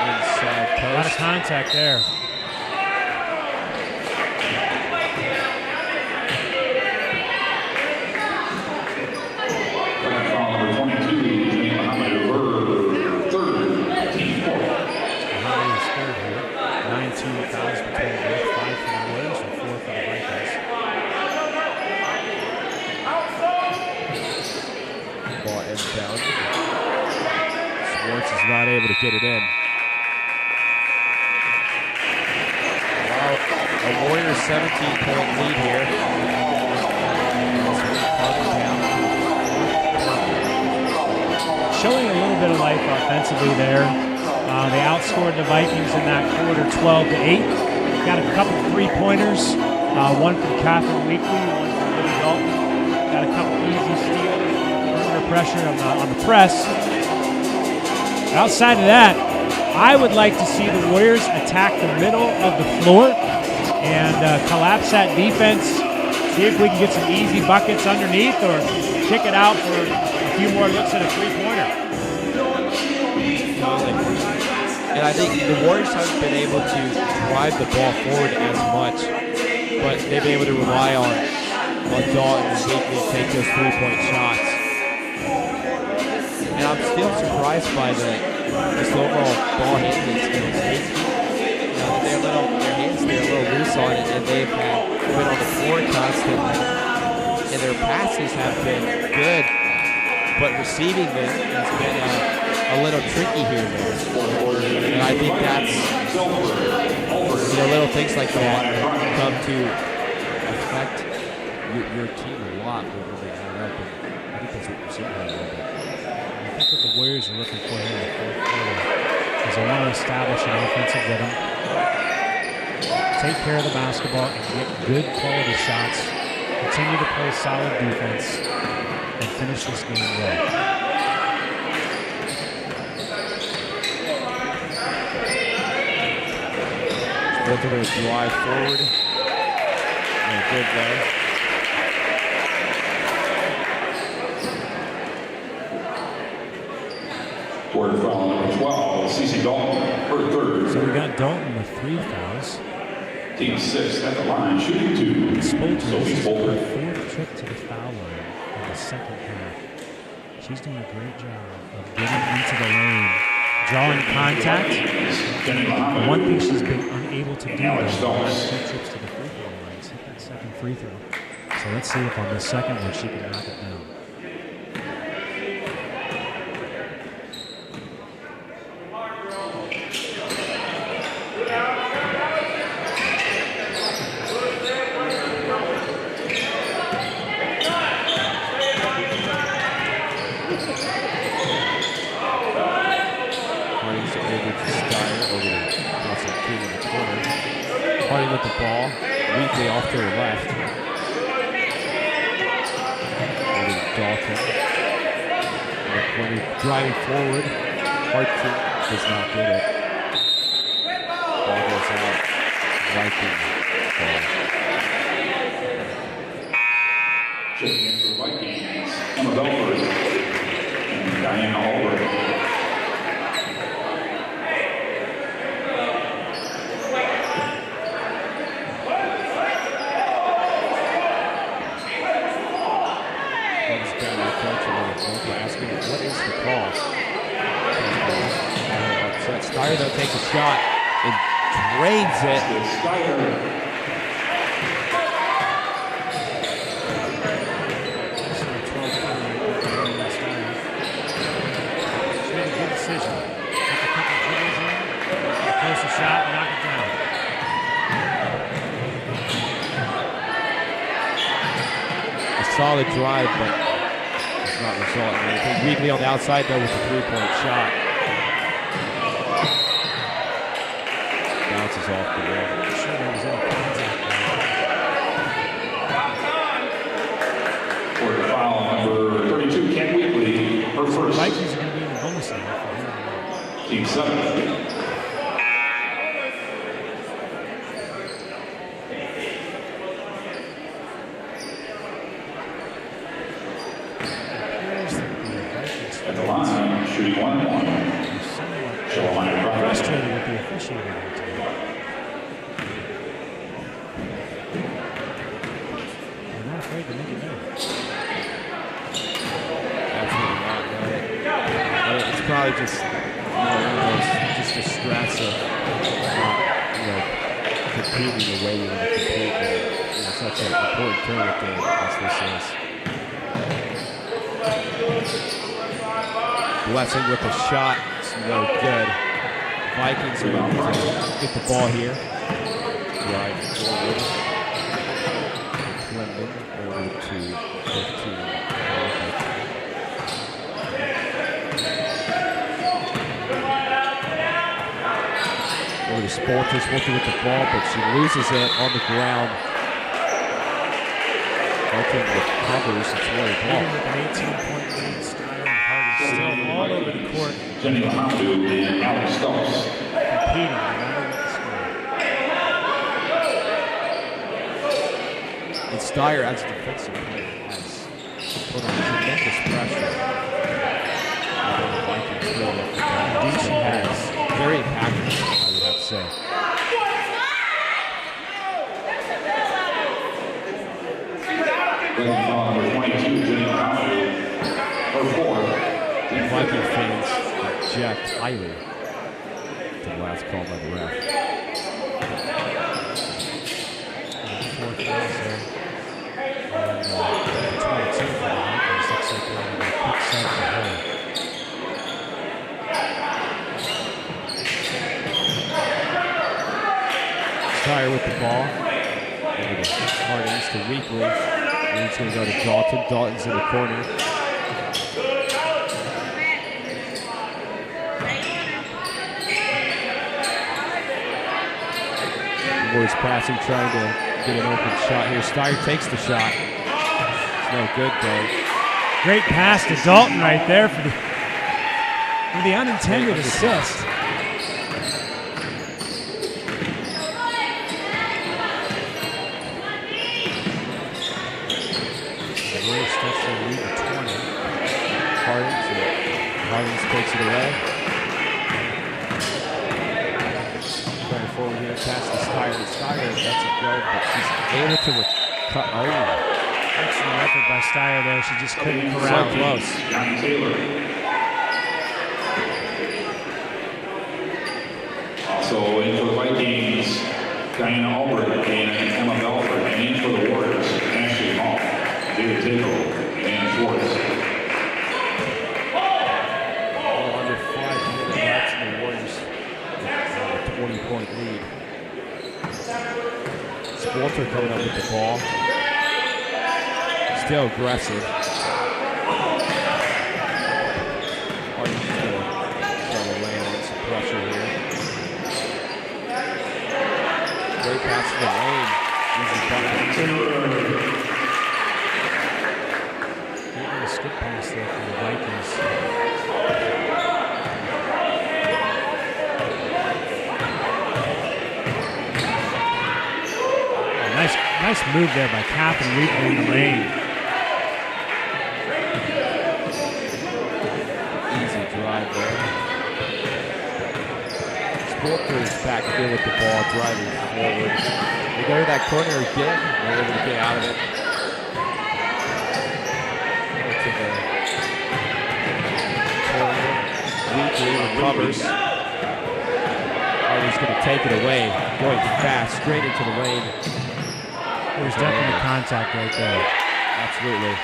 inside post. A lot of contact there. Viking foul number 22, Jenny Lahamadou, her third team fourth. Ohio is third here. 19 fouls between both. 5 for the Warriors and 4 for the Vikings. Ball inbound. Sports is not able to get it in. Wow, a Warriors 17-point lead here. Showing a little bit of life offensively there. They outscored the Vikings in that quarter 12-8. Got a couple three-pointers. One from Catherine Weekly, one from Billy Dalton. Got a couple easy steals. Perimeter pressure on the press. Outside of that, I would like to see the Warriors attack the middle of the floor and collapse that defense. See if we can get some easy buckets underneath or kick it out for a few more looks at a three-pointer. And I think the Warriors haven't been able to drive the ball forward as much, but they've been able to rely on Dalton and Weekly to take those three-point shots. And I'm still surprised by this overall ball handling skills. Their hands they're a little loose on it, and they've been on the floor constantly. And their passes have been good, but receiving them has been a little tricky here and there. And I think that's, little things like that come to affect your team a lot when they line up. And I think that's what we're seeing right now. I think what the Warriors are looking for here in the fourth quarter is they want to establish an offensive rhythm, take care of the basketball, and get good quality shots, continue to play solid defense, and finish this game well. Both are going to drive forward. And good there. Quarter foul number 12, CeCe Dalton, her third. So we got Dalton with 3 fouls. Team sixth at the line, shooting 2. Spolter, Sophie this is her Spolter. 4th trip to the foul line in the second half. She's doing a great job of getting into the lane, drawing contact. One thing she's been unable to do in the last 2 trips to the free throw line is hit that second free throw. So let's see if on the second one she can knock it down. With the ball, Weekly off to her left. Dalton. When he's driving forward, Hartford does not get it. Ball goes out. Viking ball. Checking in for the Vikings, Emma Belford and Diana Albert. Asking what is the call? Steyer though takes a shot and drains it. Steyer. Good decision. Took a couple dribbles in, close a shot, and knock it down. A solid drive, but not result in anything. Weebly on the outside though with the 3-point shot. Bounces off the wall. For the foul, number 32, Ken Weekly, her first. Vikings are going to be in the bonus area. Team 7. At the line, shooting 1-1. Carolina Frustrated with the officiating today. They're not afraid to make it known. Absolutely not. It's probably just one of those just the stress of not, competing the way you want to compete in such an important tournament game as this is. Blessing with a shot. It's no good. Vikings are able to get the ball here. Drive forward. Clemson over to 15. Over to Spolters working with the ball, but she loses it on the ground. Vikings recovers. It's really ball. Even with an 18-point lead, still all over the court. Jenny Lahamdu and Alex Stokes. Competing no matter what the score. And Steyer, as a defensive player, has put on tremendous pressure on the Vikings. Indeed, she has. Very impactful, I would have to say. Number 22, Jenny Lahamdu, her fourth. Viking fans object highly to the last call by the ref. Fourth pass there. And 22 for the Vikings. Looks like they're going to quick set for Hogue. Steyer with the ball. Over to Cardington to Weekly. And it's going to go to Dalton. Dalton's in the corner. Boys passing, trying to get an open shot here. Steyer takes the shot. It's no good though. Great pass to Dalton right there for the unintended assist. The Warriors touch their lead to 20. Hardings takes it away. Going forward here, pass to Steyer. Steyer lets it go, but she's able to cut. Oh, excellent effort by Steyer there. She just couldn't corral. So close. Johnny Taylor. Also in for the Vikings, Diana Albert and Emma Belford. And in for the Warriors, Ashley Hall, David Tickle, and Schwartz. Under 5 minutes left in the Warriors. A 20-point lead. Spolter coming up with the ball. Still aggressive. Harding's going to try to land on some pressure here. Great pass to the lane. Easy bucket. Getting the pass there for the Vikings. Nice move there by Cap and Wheatley in the lane. Easy drive there. Sporter's back here with the ball, driving forward. They go to that corner again. They're able to get out of it. To the corner. Wheatley recovers. Oh, he's going to take it away. Going fast, straight into the lane. There's definitely contact right there. Absolutely.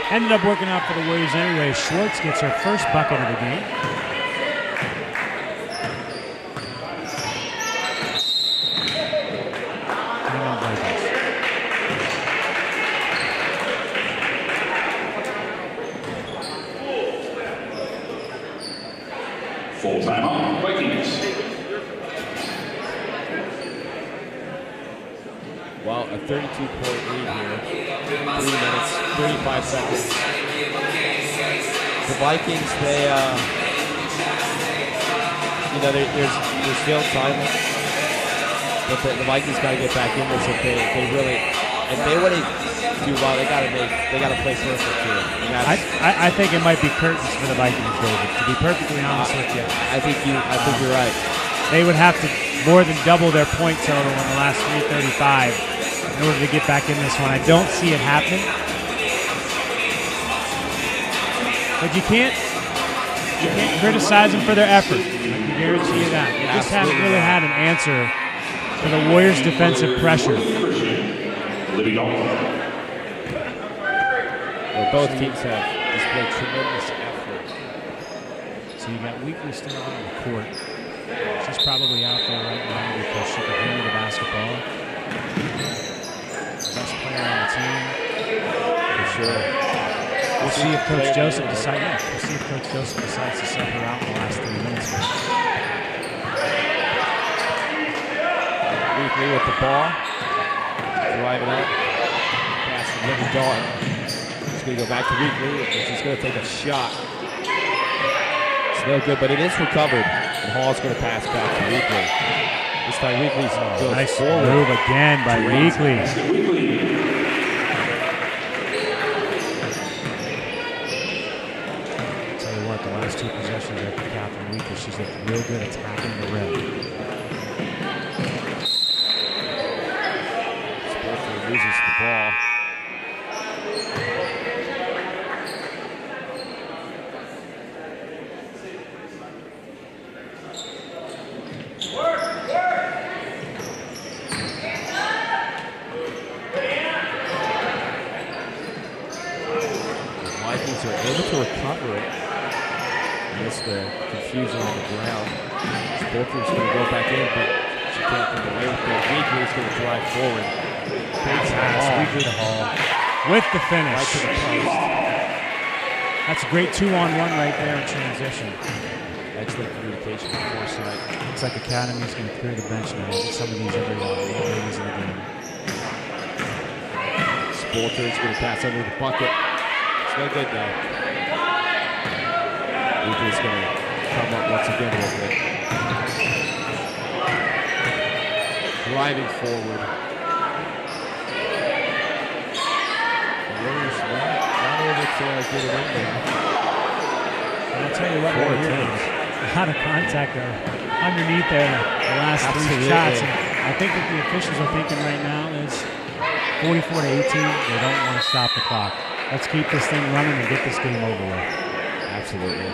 Ended up working out for the Warriors anyway. Schwartz gets her first bucket of the game. Full timeout, Vikings. Well, a 32-point lead here. 3 minutes, 35 seconds. The Vikings, there's still time, but the Vikings got to get back in this if they want to do well. They got to play perfect here. I think it might be curtains for the Vikings, David. To be perfectly honest with you, I think you're right. They would have to more than double their point total in the last 3:35 in order to get back in this one. I don't see it happening. But you can't criticize them for their effort. I can guarantee you that. They just haven't really had an answer for the Warriors' defensive pressure. Well, both teams have displayed tremendous effort. So you got Wheatley still on the court. She's probably out there right now because she can handle the basketball. Best player on the team. For sure. We'll see if Coach Joseph decides. Yeah, we'll see if Coach Joseph decides to sub her out in the last 3 minutes. Wheatley with the ball, driving up, pass to Living Dalton. He's going to go back to Wheatley. He's going to take a shot. It's no good, but it is recovered. And Hall's going to pass back to Wheatley. This time Wheatley's goes nice forward. Move again by Wheatley. The last 2 possessions are for Catherine Wheatley. She's looked real good attacking the rim. Sporter loses the ball. The Vikings are able to recover it. That's the confusion on the ground. Sporter's going to go back in, but she can't come away with it. Wheatley's going to drive forward. Big pass, Wheatley to Hall. With the finish. Right to the post. That's a great 2-on-1 right there in transition. Excellent communication and foresight. Looks like Academy's going to clear the bench now. Get some of these other ladies in the game. Sporter's going to pass under the bucket. It's no good though. Wheatley's going to come up once again with it. Driving forward. The Warriors not able to get it in there. And I'll tell you what, right here, a lot of contact there underneath there the last 3 shots. And I think that the officials are thinking right now is 44-18. They don't want to stop the clock. Let's keep this thing running and get this game over with. Absolutely.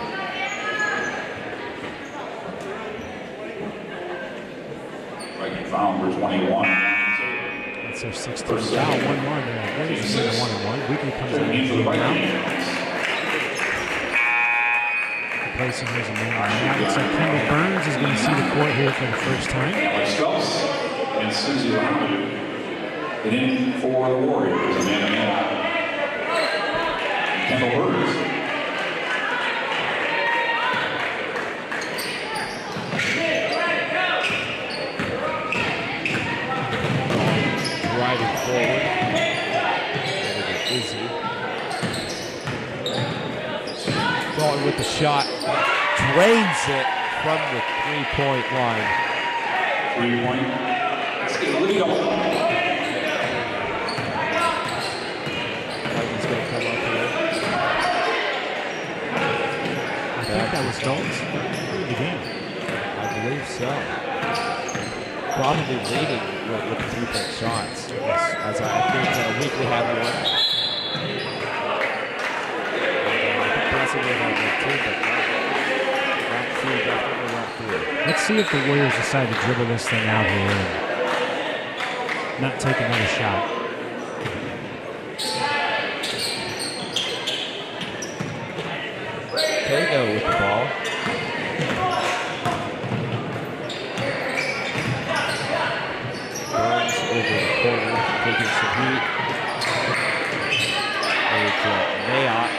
Viking foul number 21. That's their 16th foul. 1-1. Warriors are in 1-1. Wheatley comes in the game now. Replacing his man. Now looks like Kendall Burns is going to see the court here for the first time. Mike Schultz and Susie Lamou. And in for the Warriors, Amanda Kendall Burns. Driving forward. Izzy. with the shot. Drains it from the three-point line. 3-point. Let's get a lead on. Vikings going to come up here. I think that was Dalton's the game. I believe so. Probably leading with the three-point shots. As I think Weekly had the one. Let's see if the Warriors decide to dribble this thing out here and not take another shot. Hogue with the ball. Burns over the corner, taking some heat. It's Mayotte.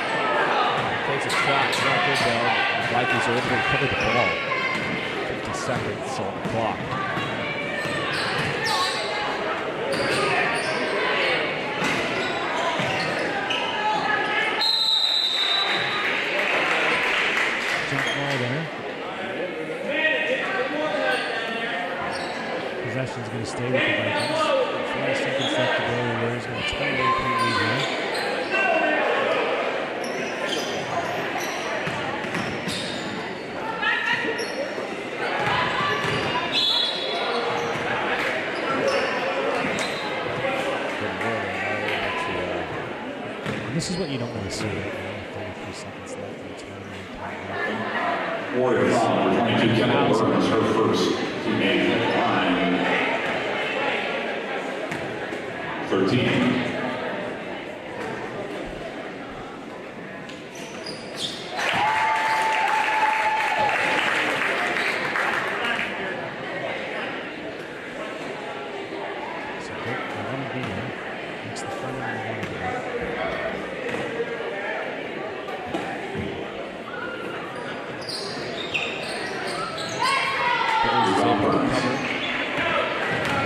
Takes a shot, it's not good though. The Vikings are able to cover the ball. 50 seconds on the clock. Jump ball there. Possession's going to stay with the Vikings. 40 seconds left to go. The Warriors got a 28-point lead here. This is what you don't want to see right now. 33 seconds left in the tournament. Warriors foul number 22, Kendall Burns, her first teammate at the line. 13. So good. I want to be there. Makes the front end of the line.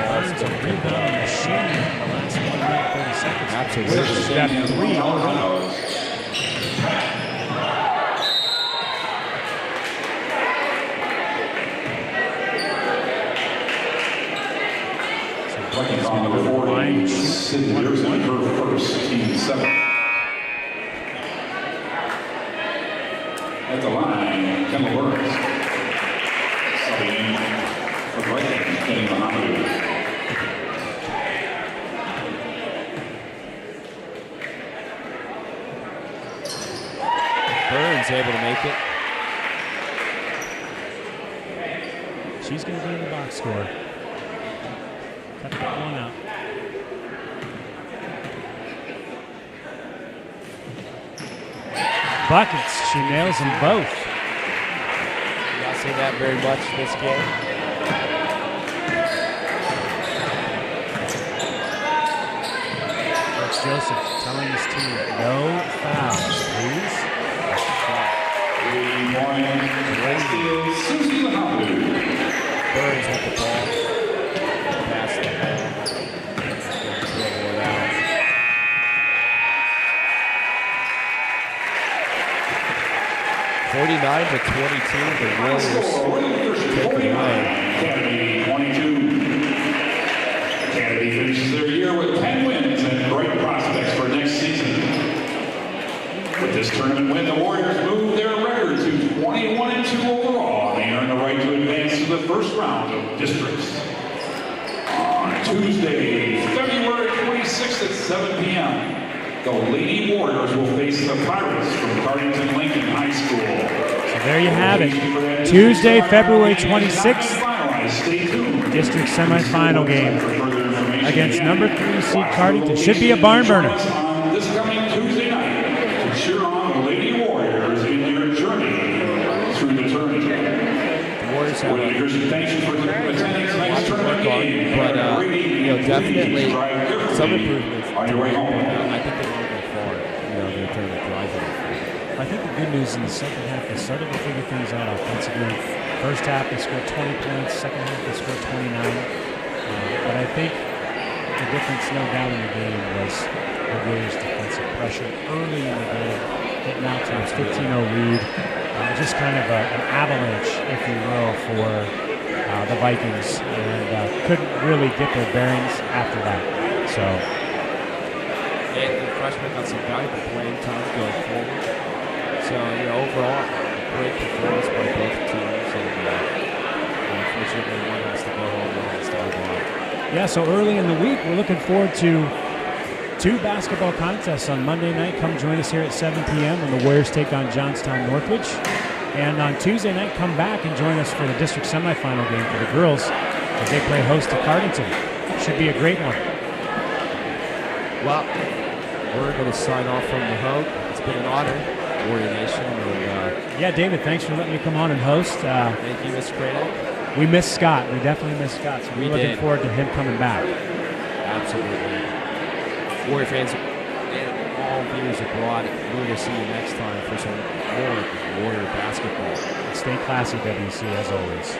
Burns a rebound machine in the last 1 minute, 30 seconds. Absolutely. She's got 3 already. Vikings on number 40, Sydney Jersey, her first, team 7. At the line, Kendall Burns. Subbing in for Vikings, Kenny Mohammed. Burns able to make it. She's going to be in the box score. Cut that one out. Buckets. She nails them both. Not seen that very much this game. Coach Joseph telling his team, no fouls, please. 3-point. Susie Mohammed. Burns with the ball. Pass the ball. Dribble it out. 49-22, the Warriors take it away. Academy 22. Academy finishes their year with 10 wins and bright prospects for next season. With this tournament win, the Warriors move their record to 21-2 overall, and they earn the right to advance to the first round of districts. On Tuesday, February 26th at 7 p.m., the Lady Warriors will face the Pirates from Cardington Lincoln High School. So there you have it. Tuesday, February 26th, district semifinal game against number 3 seed Cardington. Should be a barn burner. This coming Tuesday night to cheer on the Lady Warriors in their journey through the tournament. The Warriors have Thank you for attending tonight's tournament game. but definitely some improvements. On your way home. I think they're going to go far. They're trying to drive it. I think the good news in the second half, they started to figure things out offensively. First half, they scored 20 points. Second half, they scored 29. But I think the difference, no doubt, in the game was the Warriors' defensive pressure early in the game. getting out to a 15-0 lead. Just kind of an avalanche, if you will, for the Vikings, and couldn't really get their bearings after that. So, yeah, the freshmen got some valuable playing time going forward. So, overall, a great performance by both teams, and unfortunately, one has to go home, one has to go on. Yeah, so early in the week, we're looking forward to 2 basketball contests on Monday night. Come join us here at 7 p.m. when the Warriors take on Johnstown Northridge. And on Tuesday night, come back and join us for the district semifinal game for the girls as they play host to Cardington. Should be a great one. Well, we're going to sign off from the Hogue. It's been an honor, Warrior Nation. And, yeah, David, thanks for letting me come on and host. Thank you, Mr. Cradle. We missed Scott. We definitely missed Scott. So we're looking forward to him coming back. Absolutely. Warrior fans and all viewers abroad, we're going to see you next time for some more Warrior basketball. Stay classy, WC, as always.